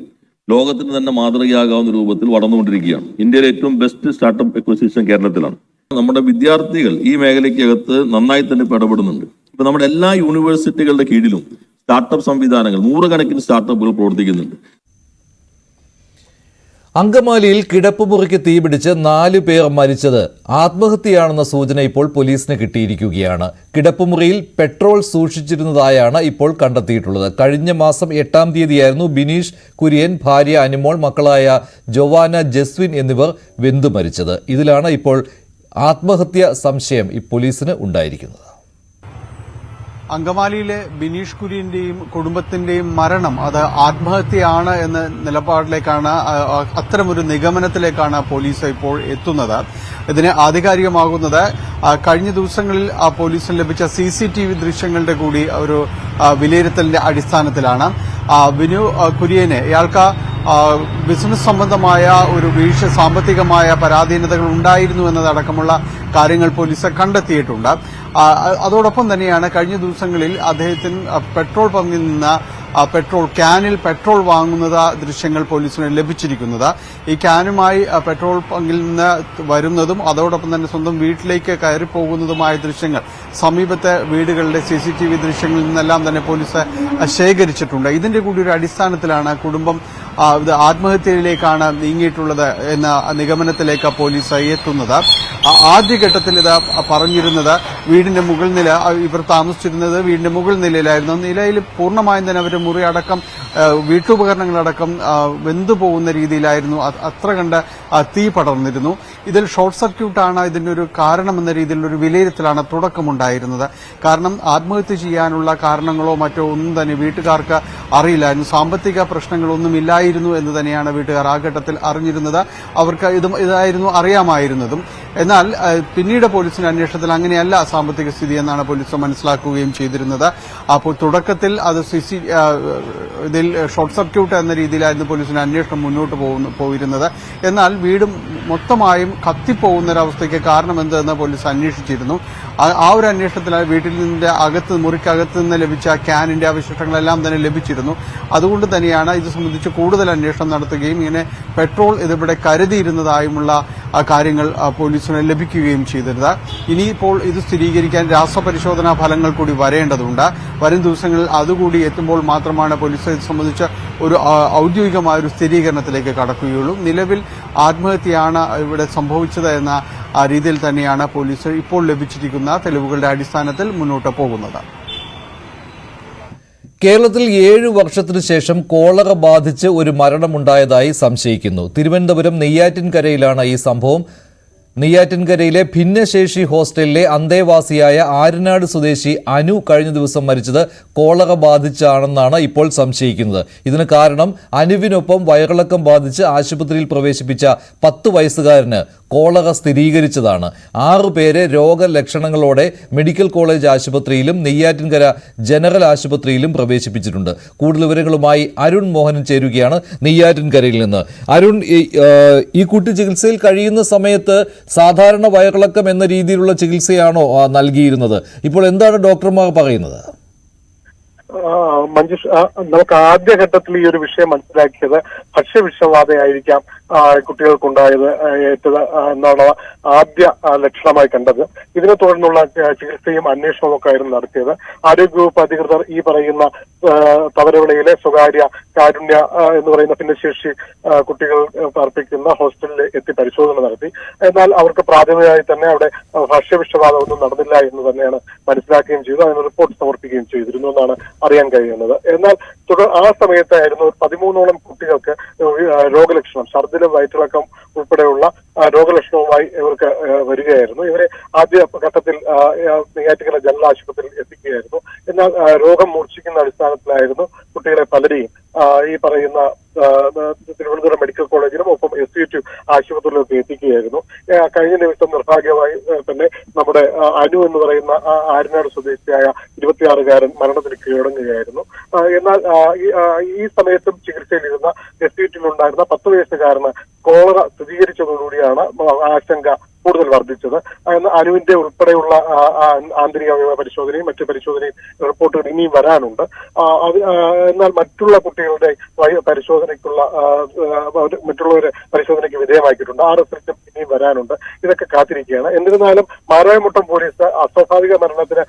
ലോകത്തിന് തന്നെ മാതൃകയാകാവുന്ന രൂപത്തിൽ വളർന്നുകൊണ്ടിരിക്കുകയാണ്. ഇന്ത്യയിലെ ഏറ്റവും ബെസ്റ്റ് സ്റ്റാർട്ടപ്പ് എക്കോസിസ്റ്റം കേരളത്തിലാണ്. നമ്മുടെ വിദ്യാർത്ഥികൾ ഈ മേഖലയ്ക്കകത്ത് നന്നായി തന്നെ ഇടപെടുന്നുണ്ട്. ഇപ്പൊ നമ്മുടെ എല്ലാ യൂണിവേഴ്സിറ്റികളുടെ കീഴിലും സ്റ്റാർട്ടപ്പ് സംവിധാനങ്ങൾ 100 കണക്കിന് സ്റ്റാർട്ടപ്പുകൾ പ്രവർത്തിക്കുന്നുണ്ട്. അങ്കമാലിയിൽ കിടപ്പുമുറിക്ക് തീപിടിച്ച് 4 പേർ മരിച്ചത് ആത്മഹത്യയാണെന്ന സൂചന ഇപ്പോൾ പോലീസിന് കിട്ടിയിരിക്കുകയാണ്. കിടപ്പുമുറിയിൽ പെട്രോൾ സൂക്ഷിച്ചിരുന്നതായാണ് ഇപ്പോൾ കണ്ടെത്തിയിട്ടുള്ളത്. കഴിഞ്ഞ മാസം 8-ാം തീയതിയായിരുന്നു ബിനീഷ് കുര്യൻ, ഭാര്യ അനിമോൾ, മക്കളായ ജോവാന, ജസ്വിൻ എന്നിവർ വെന്തു മരിച്ചത്. ഇതിലാണ് ഇപ്പോൾ ആത്മഹത്യ സംശയം ഈ പോലീസിന് ഉണ്ടായിരിക്കുന്നത്. അങ്കമാലിയിലെ ബിനീഷ് കുര്യന്റെയും കുടുംബത്തിന്റെയും മരണം അത് ആത്മഹത്യയാണ് എന്ന നിലപാടിലേക്കാണ്, അത്തരമൊരു നിഗമനത്തിലേക്കാണ് പോലീസ് ഇപ്പോൾ എത്തുന്നത്. ഇതിന് ആധികാരികമാകുന്നത് കഴിഞ്ഞ ദിവസങ്ങളിൽ പോലീസിന് ലഭിച്ച CCTV ദൃശ്യങ്ങളുടെ കൂടി ഒരു വിലയിരുത്തലിന്റെ അടിസ്ഥാനത്തിലാണ്. ബിനു കുര്യനെ, ഇയാൾക്ക് ബിസിനസ് സംബന്ധമായ ഒരു വീഴ്ച, സാമ്പത്തികമായ പരാധീനതകൾ ഉണ്ടായിരുന്നു എന്നതടക്കമുള്ള കാര്യങ്ങൾ പോലീസ് കണ്ടെത്തിയിട്ടുണ്ട്. അതോടൊപ്പം തന്നെയാണ് കഴിഞ്ഞ ദിവസങ്ങളിൽ അദ്ദേഹത്തിന് പെട്രോൾ പമ്പിൽ നിന്ന് പെട്രോൾ ക്യാനിൽ പെട്രോൾ വാങ്ങുന്നത് ദൃശ്യങ്ങൾ പോലീസിന് ലഭിച്ചിരിക്കുന്നത്. ഈ ക്യാനുമായി പെട്രോൾ പങ്കിൽ നിന്ന് വരുന്നതും അതോടൊപ്പം തന്നെ സ്വന്തം വീട്ടിലേക്ക് കയറി പോകുന്നതുമായ ദൃശ്യങ്ങൾ സമീപത്തെ വീടുകളുടെ CCTV ദൃശ്യങ്ങളിൽ നിന്നെല്ലാം തന്നെ പോലീസ് ശേഖരിച്ചിട്ടുണ്ട്. ഇതിന്റെ കൂടി ഒരു അടിസ്ഥാനത്തിലാണ് കുടുംബം ഇത് ആത്മഹത്യയിലേക്കാണ് നീങ്ങിയിട്ടുള്ളത് എന്ന നിഗമനത്തിലേക്ക് പോലീസ് എത്തുന്നത്. ആദ്യഘട്ടത്തിൽ ഇത് പറഞ്ഞിരുന്നത് വീടിന്റെ മുകൾ നില, ഇവർ താമസിച്ചിരുന്നത് വീടിന്റെ മുകൾ നിലയിലായിരുന്നു. നിലയിൽ പൂർണ്ണമായും തന്നെ അവരുടെ മുറി അടക്കം വീട്ടുപകരണങ്ങളടക്കം വെന്തുപോകുന്ന രീതിയിലായിരുന്നു. അത്ര കണ്ട് തീ പടർന്നിരുന്നു. ഇതിൽ ഷോർട്ട് സർക്യൂട്ടാണ് ഇതിന്റെ ഒരു കാരണമെന്ന രീതിയിലൊരു വിലയിരുത്തലാണ് തുടക്കമുണ്ടായിരുന്നത്. കാരണം ആത്മഹത്യ ചെയ്യാനുള്ള കാരണങ്ങളോ മറ്റോ ഒന്നും തന്നെ വീട്ടുകാർക്ക് അറിയില്ലായിരുന്നു. സാമ്പത്തിക പ്രശ്നങ്ങളൊന്നും ഇല്ലായിരുന്നു എന്ന് തന്നെയാണ് വീട്ടുകാർ ആ ഘട്ടത്തിൽ അറിഞ്ഞിരുന്നത്. അവർക്ക് ഇതായിരുന്നു അറിയാമായിരുന്നതും. എന്നാൽ പിന്നീട് പോലീസിന്റെ അന്വേഷണത്തിൽ അങ്ങനെയല്ല സാമ്പത്തിക സ്ഥിതി എന്നാണ് പോലീസ് മനസ്സിലാക്കുകയും ചെയ്തിരുന്നത്. അപ്പോൾ തുടക്കത്തിൽ അത് ഇതിൽ ഷോർട്ട് സർക്യൂട്ട് എന്ന രീതിയിലായിരുന്നു പോലീസിന്റെ അന്വേഷണം മുന്നോട്ട് പോയിരുന്നത്. എന്നാൽ വീട് മൊത്തമായും കത്തിപ്പോകുന്ന ഒരവസ്ഥയ്ക്ക് കാരണം എന്തെന്ന് പോലീസ് അന്വേഷിച്ചിരുന്നു. ആ ഒരു അന്വേഷണത്തിൽ വീട്ടിൽ നിന്റെ മുറിക്കകത്ത് നിന്ന് ലഭിച്ച ക്യാനിന്റെ അവശിഷ്ടങ്ങളെല്ലാം തന്നെ ലഭിച്ചിരുന്നു. അതുകൊണ്ട് തന്നെയാണ് ഇത് സംബന്ധിച്ച് കൂടുതൽ അന്വേഷണം നടത്തുകയും ഇങ്ങനെ പെട്രോൾ ഇതിവിടെ കരുതിയിരുന്നതായുമുള്ള കാര്യങ്ങൾ പോലീസിന് ലഭിക്കുകയും ചെയ്തിരുന്നത്. ഇനിയിപ്പോൾ ഇത് സ്ഥിരീകരിക്കാൻ രാസപരിശോധനാ ഫലങ്ങൾ കൂടി വരേണ്ടതുണ്ട്. വരും ദിവസങ്ങളിൽ അതുകൂടി എത്തുമ്പോൾ മാത്രമാണ് പോലീസ് ഇത് സംബന്ധിച്ച് ഒരു ഔദ്യോഗികമായ ഒരു സ്ഥിരീകരണത്തിലേക്ക് കടക്കുകയുള്ളൂ. നിലവിൽ ആത്മഹത്യയാണ് ഇവിടെ സംഭവിച്ചത് എന്ന രീതിയിൽ തന്നെയാണ് പോലീസ് ഇപ്പോൾ ലഭിച്ചിരിക്കുന്ന തെളിവുകളുടെ അടിസ്ഥാനത്തിൽ മുന്നോട്ട് പോകുന്നത്. കേരളത്തിൽ 7 വർഷത്തിനു ശേഷം കോളറ ബാധിച്ച് ഒരു മരണമുണ്ടായതായി സംശയിക്കുന്നു. തിരുവനന്തപുരം നെയ്യാറ്റിൻകരയിലാണ് ഈ സംഭവം. നെയ്യാറ്റിൻകരയിലെ ഭിന്നശേഷി ഹോസ്റ്റലിലെ അന്തേവാസിയായ ആര്യനാട് സ്വദേശി അനു കഴിഞ്ഞ ദിവസം മരിച്ചത് കോളറ ബാധിച്ചാണെന്നാണ് ഇപ്പോൾ സംശയിക്കുന്നത്. ഇതിന് കാരണം അനുവിനൊപ്പം വയറിളക്കം ബാധിച്ച് ആശുപത്രിയിൽ പ്രവേശിപ്പിച്ച 10 വയസ്സുകാരന് കോളറ സ്ഥിരീകരിച്ചതാണ്. 6 പേരെ രോഗലക്ഷണങ്ങളോടെ മെഡിക്കൽ കോളേജ് ആശുപത്രിയിലും നെയ്യാറ്റിൻകര ജനറൽ ആശുപത്രിയിലും പ്രവേശിപ്പിച്ചിട്ടുണ്ട്. കൂടുതൽ വിവരങ്ങളുമായി അരുൺ മോഹനൻ ചേരുകയാണ് നെയ്യാറ്റിൻകരയിൽ നിന്ന്. അരുൺ, ഈ കുട്ടി ചികിത്സയിൽ കഴിയുന്ന സമയത്ത് സാധാരണ വയറിളക്കം എന്ന രീതിയിലുള്ള ചികിത്സയാണോ നൽകിയിരുന്നത്? ഇപ്പോൾ എന്താണ് ഡോക്ടർമാർ പറയുന്നത്? മഞ്ജുഷ്, നമുക്ക് ആദ്യഘട്ടത്തിൽ ഈ ഒരു വിഷയം മനസ്സിലാക്കിയത് ഭക്ഷ്യവിഷബാധയായിരിക്കാം കുട്ടികൾക്കുണ്ടായത് ഏറ്റത് എന്നാണ് ആദ്യ ലക്ഷണമായി കണ്ടത്. ഇതിനെ തുടർന്നുള്ള ചികിത്സയും അന്വേഷണവും ഒക്കെ ആയിരുന്നു നടത്തിയത്. ആരോഗ്യവകുപ്പ് അധികൃതർ ഈ പറയുന്ന തവരവിളയിലെ സ്വകാര്യ കാരുണ്യ എന്ന് പറയുന്ന ഭിന്നശേഷി കുട്ടികൾ പാർപ്പിക്കുന്ന ഹോസ്റ്റലിൽ എത്തി പരിശോധന നടത്തി. എന്നാൽ അവർക്ക് പ്രാഥമികമായി തന്നെ അവിടെ ഭക്ഷ്യവിഷബാധ ഒന്നും നടന്നില്ല എന്ന് തന്നെയാണ് മനസ്സിലാക്കുകയും ചെയ്തു. അതിന് റിപ്പോർട്ട് സമർപ്പിക്കുകയും ചെയ്തിരുന്നു എന്നാണ് അറിയാൻ കഴിയുന്നത്. എന്നാൽ ആ സമയത്തായിരുന്നു 13ഓളം കുട്ടികൾക്ക് രോഗലക്ഷണം, ഛർദ്ദിലും വയറ്റിളക്കം ഉൾപ്പെടെയുള്ള രോഗലക്ഷണവുമായി ഇവർക്ക് വരികയായിരുന്നു. ഇവരെ ആദ്യ ഘട്ടത്തിൽ നെയ്യാറ്റിൻകര ജനറൽ ആശുപത്രിയിൽ എത്തിക്കുകയായിരുന്നു. എന്നാൽ രോഗം മൂർച്ഛിക്കുന്ന അടിസ്ഥാനത്തിലായിരുന്നു കുട്ടികളെ പലരെയും ഈ പറയുന്ന തിരുവനന്തപുരം മെഡിക്കൽ കോളേജിലും ഒപ്പം SUT ആശുപത്രിയിലൊക്കെ എത്തിക്കുകയായിരുന്നു. കഴിഞ്ഞ ദിവസം നിർഭാഗ്യമായി തന്നെ നമ്മുടെ അനു എന്ന് പറയുന്ന ആര്യനാട് സ്വദേശിയായ 26-കാരൻ മരണത്തിന് കീഴടങ്ങുകയായിരുന്നു. എന്നാൽ ഈ സമയത്തും ചികിത്സയിലിരുന്ന SUT-ലുണ്ടായിരുന്ന 10 വയസ്സുകാരന് കോളറ സ്ഥിരീകരിച്ചതോടുകൂടിയാണ് ആശങ്ക കൂടുതൽ വർദ്ധിച്ചത്. അനുവിന്റെ ഉൾപ്പെടെയുള്ള ആന്തരിക അവയവ പരിശോധനയും മറ്റു പരിശോധനയും റിപ്പോർട്ടുകൾ ഇനിയും വരാനുണ്ട്. എന്നാൽ മറ്റുള്ള കുട്ടികളുടെ പരിശോധനയ്ക്കുള്ള മറ്റുള്ളവരെ പരിശോധനയ്ക്ക് വിധേയമാക്കിയിട്ടുണ്ട്. ആ റിസൾട്ടും ഇനിയും വരാനുണ്ട്. ഇതൊക്കെ കാത്തിരിക്കുകയാണ്. എന്നിരുന്നാലും മാരായമുട്ടം പോലീസ് അസ്വാഭാവിക മരണത്തിന്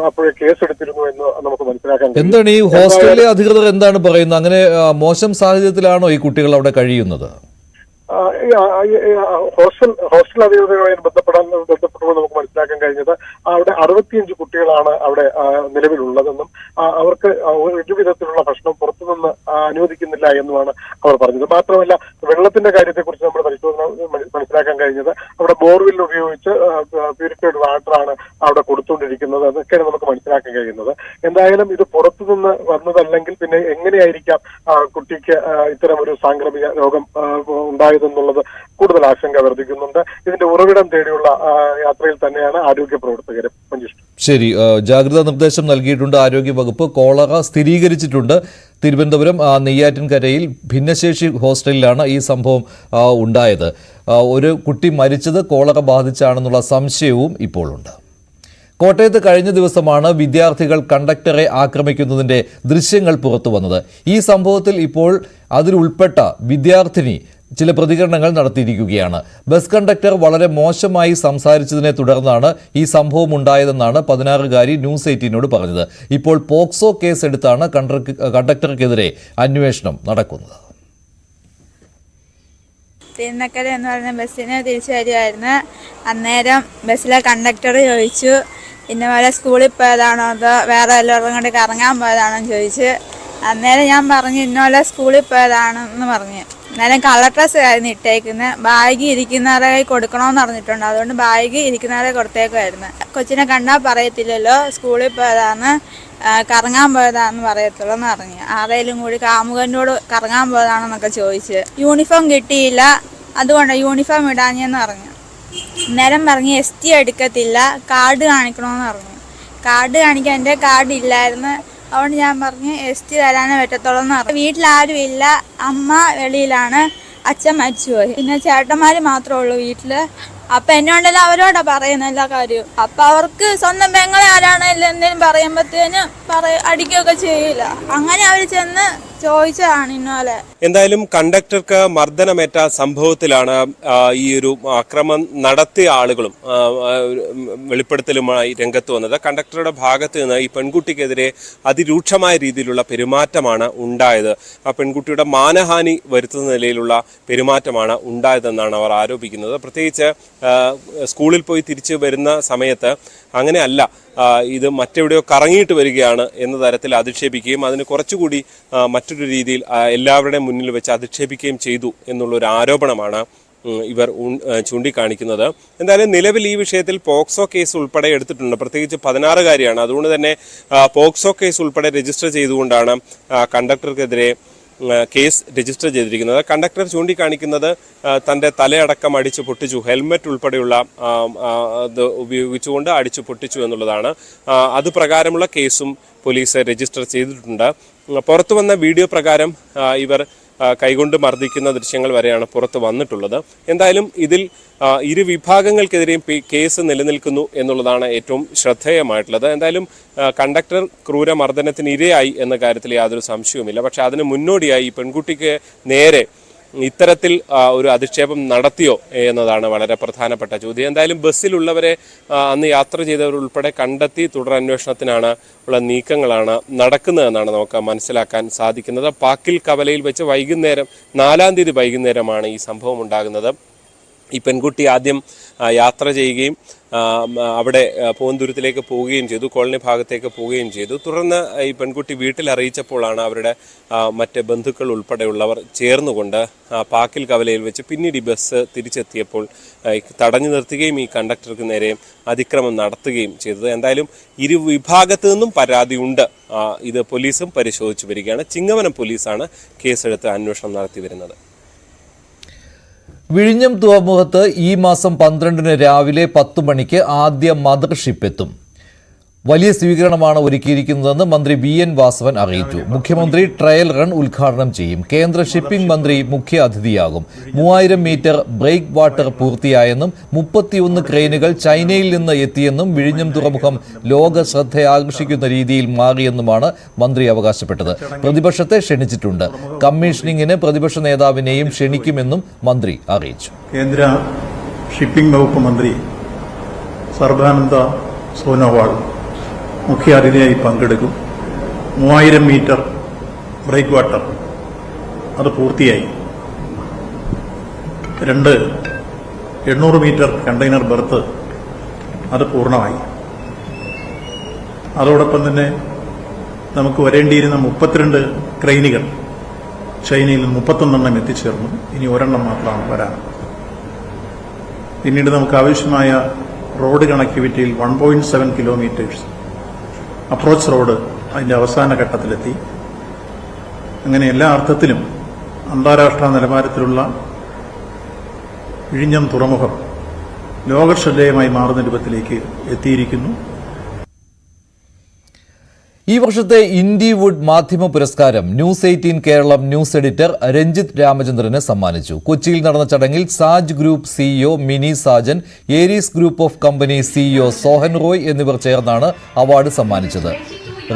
അപ്പോഴേ കേസെടുത്തിരുന്നു എന്ന് നമുക്ക് മനസ്സിലാക്കാൻ കഴിയും. എന്താണ് ഈ ഹോസ്റ്റലിലെ അധികൃതർ എന്താണ് പറയുന്നത്? അങ്ങനെ മോശം സാഹചര്യത്തിലാണോ ഈ കുട്ടികൾ അവിടെ കഴിയുന്നത്? ഹോസ്റ്റൽ അധികൃതരുമായി ബന്ധപ്പെട്ടുമ്പോൾ നമുക്ക് മനസ്സിലാക്കാൻ കഴിഞ്ഞത് അവിടെ 65 കുട്ടികളാണ് അവിടെ നിലവിലുള്ളതെന്നും അവർക്ക് ഒരു വിധത്തിലുള്ള ഭക്ഷണം പുറത്തുനിന്ന് അനുവദിക്കുന്നില്ല എന്നുമാണ് അവർ പറഞ്ഞത്. മാത്രമല്ല, വെള്ളത്തിന്റെ കാര്യത്തെക്കുറിച്ച് നമ്മൾ മനസ്സിലാക്കാൻ കഴിഞ്ഞത് അവിടെ ബോർവെൽ ഉപയോഗിച്ച് പ്യൂരിഫൈഡ് വാട്ടറാണ് അവിടെ കൊടുത്തുകൊണ്ടിരിക്കുന്നത് എന്നൊക്കെയാണ് നമുക്ക് മനസ്സിലാക്കാൻ കഴിയുന്നത്. എന്തായാലും ഇത് പുറത്തുനിന്ന് വന്നതല്ലെങ്കിൽ പിന്നെ എങ്ങനെയായിരിക്കാം കുട്ടിക്ക് ഇത്തരം ഒരു സാംക്രമിക രോഗം ഉണ്ടായതെന്നുള്ളത് കൂടുതൽ ആശങ്ക വർദ്ധിക്കുന്നുണ്ട്. ഇതിന്റെ ഉറവിടം തേടിയുള്ള യാത്രയിൽ തന്നെയാണ് ആരോഗ്യ പ്രവർത്തകരും. ശരി, ജാഗ്രതാ നിർദ്ദേശം നൽകിയിട്ടുണ്ട് ആരോഗ്യ വകുപ്പ്. കോളറ സ്ഥിരീകരിച്ചിട്ടുണ്ട്. തിരുവനന്തപുരം നെയ്യാറ്റിൻകരയിൽ ഭിന്നശേഷി ഹോസ്റ്റലിലാണ് ഈ സംഭവം ഉണ്ടായത്. ഒരു കുട്ടി മരിച്ചത് കോളറ ബാധിച്ചാണെന്നുള്ള സംശയവും ഇപ്പോഴുണ്ട്. കോട്ടയത്ത് കഴിഞ്ഞ ദിവസമാണ് വിദ്യാർത്ഥികൾ കണ്ടക്ടറെ ആക്രമിക്കുന്നതിന്റെ ദൃശ്യങ്ങൾ പുറത്തു വന്നത്. ഈ സംഭവത്തിൽ ഇപ്പോൾ അതിലുൾപ്പെട്ട വിദ്യാർത്ഥിനി ചില പ്രതികരണങ്ങൾ നടത്തിയിരിക്കുകയാണ്. ബസ് കണ്ടക്ടർ വളരെ മോശമായി സംസാരിച്ചതിനെ തുടർന്നാണ് ഈ സംഭവം ഉണ്ടായതെന്നാണ് 16-കാരി ന്യൂസ് 18നോട് പറഞ്ഞത്. ഇപ്പോൾ പോക്സോ കേസ് എടുത്താണ് കണ്ടക്ടർക്കെതിരെ അന്വേഷണം നടക്കുന്നത്. തിരുനക്കര എന്ന് പറഞ്ഞ ബസ്സിന് തിരിച്ചു വരുമായിരുന്നു. അന്നേരം ബസ്സിലെ കണ്ടക്ടർ ചോദിച്ചു, ഇന്നപോലെ സ്കൂളിൽ പോയതാണോ അതോ വേറെ എല്ലാവരും കൊണ്ട് കറങ്ങാൻ പോയതാണോ എന്ന് ചോദിച്ചു. അന്നേരം ഞാൻ പറഞ്ഞു ഇന്നപോലെ സ്കൂളിൽ പോയതാണെന്ന് പറഞ്ഞു. അന്നേരം കളർ ഡ്രസ്സ് ആയിരുന്നു ഇട്ടേക്കുന്നത്. ബാഗ് ഇരിക്കുന്നവരെ കൈ കൊടുക്കണമെന്ന് പറഞ്ഞിട്ടുണ്ട്. അതുകൊണ്ട് ബാഗ് ഇരിക്കുന്നവരെ കൊടുത്തേക്കുമായിരുന്നു. കൊച്ചിനെ കണ്ടാൽ പറയത്തില്ലല്ലോ സ്കൂളിൽ പോയതാന്ന്, കറങ്ങാൻ പോയതാന്ന് പറയത്തുള്ളൂ എന്ന് പറഞ്ഞു. ആരെങ്കിലും കൂടി കാമുകനോട് കറങ്ങാൻ പോയതാണെന്നൊക്കെ ചോദിച്ച്. യൂണിഫോം കിട്ടിയില്ല, അതുകൊണ്ട് യൂണിഫോം ഇടാഞ്ഞെന്ന് പറഞ്ഞു. അന്നേരം പറഞ്ഞ് ST എടുക്കത്തില്ല, കാർഡ് കാണിക്കണമെന്ന് പറഞ്ഞു. കാർഡ് കാണിക്കാൻ എൻ്റെ കാർഡ് ഇല്ലായിരുന്നു. അതുകൊണ്ട് ഞാൻ പറഞ്ഞ് ST തരാനേ പറ്റത്തുള്ളൂ എന്ന് പറഞ്ഞു. വീട്ടിലാരും ഇല്ല, അമ്മ വെളിയിലാണ്, അച്ഛൻ മരിച്ചുപോയി, പിന്നെ ചേട്ടന്മാർ മാത്രമേ ഉള്ളൂ വീട്ടില്. അപ്പൊ എന്നോണ്ടെല്ലാം അവരോടാ പറയുന്ന എല്ലാ കാര്യവും. അപ്പൊ അവർക്ക് സ്വന്തം പെങ്ങളെ ആരാണെങ്കിലും എന്തെങ്കിലും പറയുമ്പോഴത്തേന് അടിക്കുകയൊക്കെ ചെയ്യില്ല. അങ്ങനെ അവർ ചെന്ന് ചോദിച്ചതാണ് ഇന്നലെ. എന്തായാലും കണ്ടക്ടർക്ക് മർദ്ദനമേറ്റ സംഭവത്തിലാണ് ഈ ഒരു ആക്രമണം നടത്തിയ ആളുകളും വെളിപ്പെടുത്തലുമായി രംഗത്ത് വന്നത്. കണ്ടക്ടറുടെ ഭാഗത്ത് നിന്ന് ഈ പെൺകുട്ടിക്കെതിരെ അതിരൂക്ഷമായ രീതിയിലുള്ള പെരുമാറ്റമാണ് ഉണ്ടായത്. ആ പെൺകുട്ടിയുടെ മാനഹാനി വരുത്തുന്ന നിലയിലുള്ള പെരുമാറ്റമാണ് ഉണ്ടായതെന്നാണ് അവർ ആരോപിക്കുന്നത്. പ്രത്യേകിച്ച് സ്കൂളിൽ പോയി തിരിച്ചു വരുന്ന സമയത്ത് അങ്ങനെയല്ല, ഇത് മറ്റെവിടെയോ കറങ്ങിയിട്ട് വരികയാണ് എന്ന തരത്തിൽ അധിക്ഷേപിക്കുകയും അതിന് കുറച്ചുകൂടി മറ്റൊരു രീതിയിൽ എല്ലാവരുടെയും മുന്നിൽ വെച്ച് അധിക്ഷേപിക്കുകയും ചെയ്തു എന്നുള്ളൊരു ആരോപണമാണ് ഇവർ ചൂണ്ടിക്കാണിക്കുന്നത്. എന്തായാലും നിലവിൽ ഈ വിഷയത്തിൽ പോക്സോ കേസ് ഉൾപ്പെടെ എടുത്തിട്ടുണ്ട്. പ്രത്യേകിച്ച് 16-കാരിയാണ്. അതുകൊണ്ട് തന്നെ പോക്സോ കേസ് ഉൾപ്പെടെ രജിസ്റ്റർ ചെയ്തുകൊണ്ടാണ് കണ്ടക്ടർക്കെതിരെ കേസ് രജിസ്റ്റർ ചെയ്തിരിക്കുന്നത്. കണ്ടക്ടർ ചൂണ്ടിക്കാണിക്കുന്നത് തൻ്റെ തലയടക്കം അടിച്ചു പൊട്ടിച്ചു, ഹെൽമെറ്റ് ഉൾപ്പെടെയുള്ള ഇത് ഉപയോഗിച്ചുകൊണ്ട് അടിച്ചു പൊട്ടിച്ചു എന്നുള്ളതാണ്. അതുപ്രകാരമുള്ള കേസും പോലീസ് രജിസ്റ്റർ ചെയ്തിട്ടുണ്ട്. പുറത്തു വന്ന വീഡിയോ പ്രകാരം ഇവർ കൈകൊണ്ട് മർദ്ദിക്കുന്ന ദൃശ്യങ്ങൾ വരെയാണ് പുറത്ത് വന്നിട്ടുള്ളത്. എന്തായാലും ഇതിൽ ഇരു വിഭാഗങ്ങൾക്കെതിരെയും കേസ് നിലനിൽക്കുന്നു എന്നുള്ളതാണ് ഏറ്റവും ശ്രദ്ധേയമായിട്ടുള്ളത്. എന്തായാലും കണ്ടക്ടർ ക്രൂരമർദ്ദനത്തിന് ഇരയായി എന്ന കാര്യത്തിൽ യാതൊരു സംശയവുമില്ല. പക്ഷെ അതിന് മുന്നോടിയായി ഈ പെൺകുട്ടിക്ക് നേരെ ഇത്തരത്തിൽ ഒരു അധിക്ഷേപം നടത്തിയോ എന്നതാണ് വളരെ പ്രധാനപ്പെട്ട ചോദ്യം. എന്തായാലും ബസ്സിലുള്ളവരെ അന്ന് യാത്ര ചെയ്തവരുൾപ്പെടെ കണ്ടെത്തി തുടരന്വേഷണത്തിനാണ് ഉള്ള നീക്കങ്ങളാണ് നടക്കുന്നതെന്നാണ് നമുക്ക് മനസ്സിലാക്കാൻ സാധിക്കുന്നത്. പാക്കിൽ കവലയിൽ വെച്ച് വൈകുന്നേരം 4-ാം തീയതി വൈകുന്നേരമാണ് ഈ സംഭവം ഉണ്ടാകുന്നത്. ഈ പെൺകുട്ടി ആദ്യം യാത്ര ചെയ്യുകയും അവിടെ പൂന്തുരുത്തിലേക്ക് പോവുകയും ചെയ്തു, കോളനി ഭാഗത്തേക്ക് പോവുകയും ചെയ്തു. തുടർന്ന് ഈ പെൺകുട്ടി വീട്ടിൽ അറിയിച്ചപ്പോഴാണ് അവരുടെ മറ്റ് ബന്ധുക്കൾ ഉൾപ്പെടെയുള്ളവർ ചേർന്നുകൊണ്ട് പാക്കിൽ കവലയിൽ വെച്ച് പിന്നീട് ഈ ബസ് തിരിച്ചെത്തിയപ്പോൾ തടഞ്ഞു നിർത്തുകയും ഈ കണ്ടക്ടർക്ക് നേരെ അതിക്രമം നടത്തുകയും ചെയ്തത്. എന്തായാലും ഇരു വിഭാഗത്തു നിന്നും പരാതിയുണ്ട്. ഇത് പോലീസും പരിശോധിച്ചു വരികയാണ്. ചിങ്ങവനം പോലീസാണ് കേസെടുത്ത് അന്വേഷണം നടത്തി വരുന്നത്. വിഴിഞ്ഞം തുറമുഖത്ത് ഈ മാസം 12-ന് രാവിലെ 10 മണിക്ക് ആദ്യ മദർഷിപ്പ് എത്തും. വലിയ സ്വീകരണമാണ് ഒരുക്കിയിരിക്കുന്നതെന്ന് മന്ത്രി VN വാസവൻ അറിയിച്ചു. മുഖ്യമന്ത്രി ട്രയൽ റൺ ഉദ്ഘാടനം ചെയ്യും. കേന്ദ്ര ഷിപ്പിംഗ് മന്ത്രി മുഖ്യ അതിഥിയാകും. 3000 മീറ്റർ ബ്രേക്ക് വാട്ടർ പൂർത്തിയായെന്നും 31 ക്രെയിനുകൾ ചൈനയിൽ നിന്ന് എത്തിയെന്നും വിഴിഞ്ഞം തുറമുഖം ലോക ശ്രദ്ധയാകർഷിക്കുന്ന രീതിയിൽ മാറിയെന്നുമാണ് മന്ത്രി അവകാശപ്പെട്ടത്. പ്രതിപക്ഷത്തെ ക്ഷണിച്ചിട്ടുണ്ട്. കമ്മീഷനിങ്ങിന് പ്രതിപക്ഷ നേതാവിനെയും ക്ഷണിക്കുമെന്നും മന്ത്രി അറിയിച്ചു. കേന്ദ്ര ഷിപ്പിംഗ് വകുപ്പ് മന്ത്രി സർബാനന്ദ സോനോവാൾ മുഖ്യാതിഥിയായി പങ്കെടുക്കും. 3000 മീറ്റർ ബ്രേക്ക് വാട്ടർ അത് പൂർത്തിയായി. 2 800 മീറ്റർ കണ്ടെയ്നർ ബെർത്ത് അത് പൂർണ്ണമായി. അതോടൊപ്പം തന്നെ നമുക്ക് വരേണ്ടിയിരുന്ന 32 ക്രെയിനുകൾ ചൈനയിൽ 31 എത്തിച്ചേർന്നു. ഇനി 1 മാത്രമാണ് വരാൻ. പിന്നീട് നമുക്ക് ആവശ്യമായ റോഡ് കണക്ടിവിറ്റിയിൽ 1.7 കിലോമീറ്റേഴ്സ് അപ്രോച്ച് റോഡ് അതിന്റെ അവസാന ഘട്ടത്തിലെത്തി. അങ്ങനെ എല്ലാ അർത്ഥത്തിലും അന്താരാഷ്ട്ര നിലവാരത്തിലുള്ള വിഴിഞ്ഞം തുറമുഖം ലോകശ്രദ്ധേയമായി മാറുന്ന രൂപത്തിലേക്ക് എത്തിയിരിക്കുന്നു. ഈ വർഷത്തെ ഇൻഡിവുഡ് മാധ്യമ പുരസ്കാരം news 18 Keralam news editor Ranjith രാമചന്ദ്രന് സമ്മാനിച്ചു. കൊച്ചിയിൽ നടന്ന ചടങ്ങിൽ Saj group CEO Mini Sajan, Aries group of company CEO Sohan Roy എന്നിവർ ചേർന്നാണ് അവാർഡ് സമ്മാനിച്ചത്.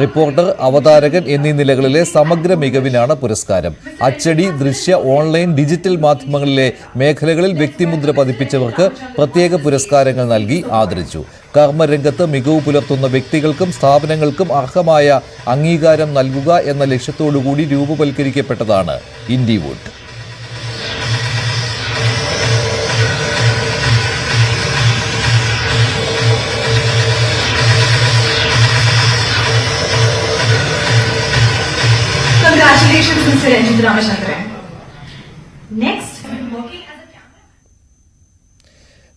റിപ്പോർട്ടർ, അവതാരകൻ എന്നീ നിലകളിലെ സമഗ്ര മികവിനാണ് പുരസ്കാരം. അച്ചടി, ദൃശ്യ, ഓൺലൈൻ, ഡിജിറ്റൽ മാധ്യമങ്ങളിലെ മേഖലകളിൽ വ്യക്തിമുദ്ര പതിപ്പിച്ചവർക്ക് പ്രത്യേക പുരസ്കാരങ്ങൾ നൽകി ആദരിച്ചു. കർമ്മരംഗത്ത് മികവ് പുലർത്തുന്ന വ്യക്തികൾക്കും സ്ഥാപനങ്ങൾക്കും അർഹമായ അംഗീകാരം നൽകുക എന്ന ലക്ഷ്യത്തോടുകൂടി രൂപവൽക്കരിക്കപ്പെട്ടതാണ് Indywood. Congratulations, Mr. Ranjit Ramachandran. Next.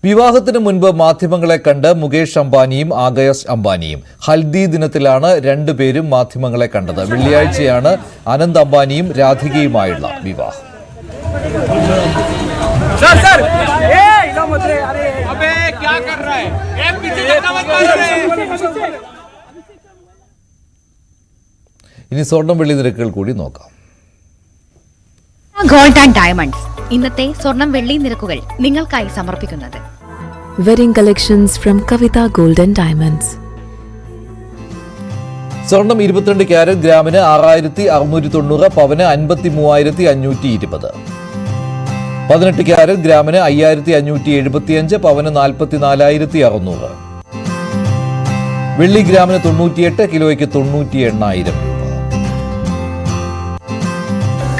വിവാഹത്തിന് മുൻപ് മാധ്യമങ്ങളെ കണ്ട് മുകേഷ് അംബാനിയും ആകാശ് അംബാനിയും. ഹൽദി ദിനത്തിലാണ് രണ്ടുപേരും മാധ്യമങ്ങളെ കണ്ടത്. വെള്ളിയാഴ്ചയാണ് അനന്ത് അംബാനിയും രാധികയുമായുള്ള വിവാഹം. ഇനി സ്വർണം വെള്ളി നിരക്കുകൾ കൂടി നോക്കാം. ഗോൾഡ് ആൻഡ് ഡയമണ്ട്സ് ഇന്നത്തെ സ്വർണം വെള്ളി നിരക്കുകൾ നിങ്ങൾക്കായി സമർപ്പിക്കുന്നത് wedding collections from Kavitha gold and diamonds. സ്വർണം 22 ക്യാരറ്റ് ഗ്രാമിന് 6690, പവന് 53,520. 18 ക്യാരറ്റ് ഗ്രാമിന് 5575, പവന് 44,600. വെള്ളി ഗ്രാമിന് 98, കിലോയ്ക്ക് 98,000 രൂപ.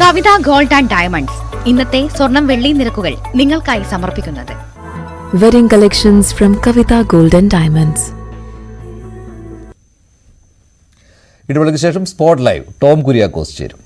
കവിത ഗോൾഡ് ആൻഡ് ഡയമണ്ട്സ് ഇന്നത്തെ സ്വർണം വെള്ളി നിരക്കുകൾ നിങ്ങൾക്കായി സമർപ്പിക്കുന്നത് wedding collections from Kavitha gold and diamonds. ഇടവേളയ്ക്ക് ശേഷം സ്പോട്ട് ലൈവ് ടോം കുര്യാക്കോസ് ചേരും.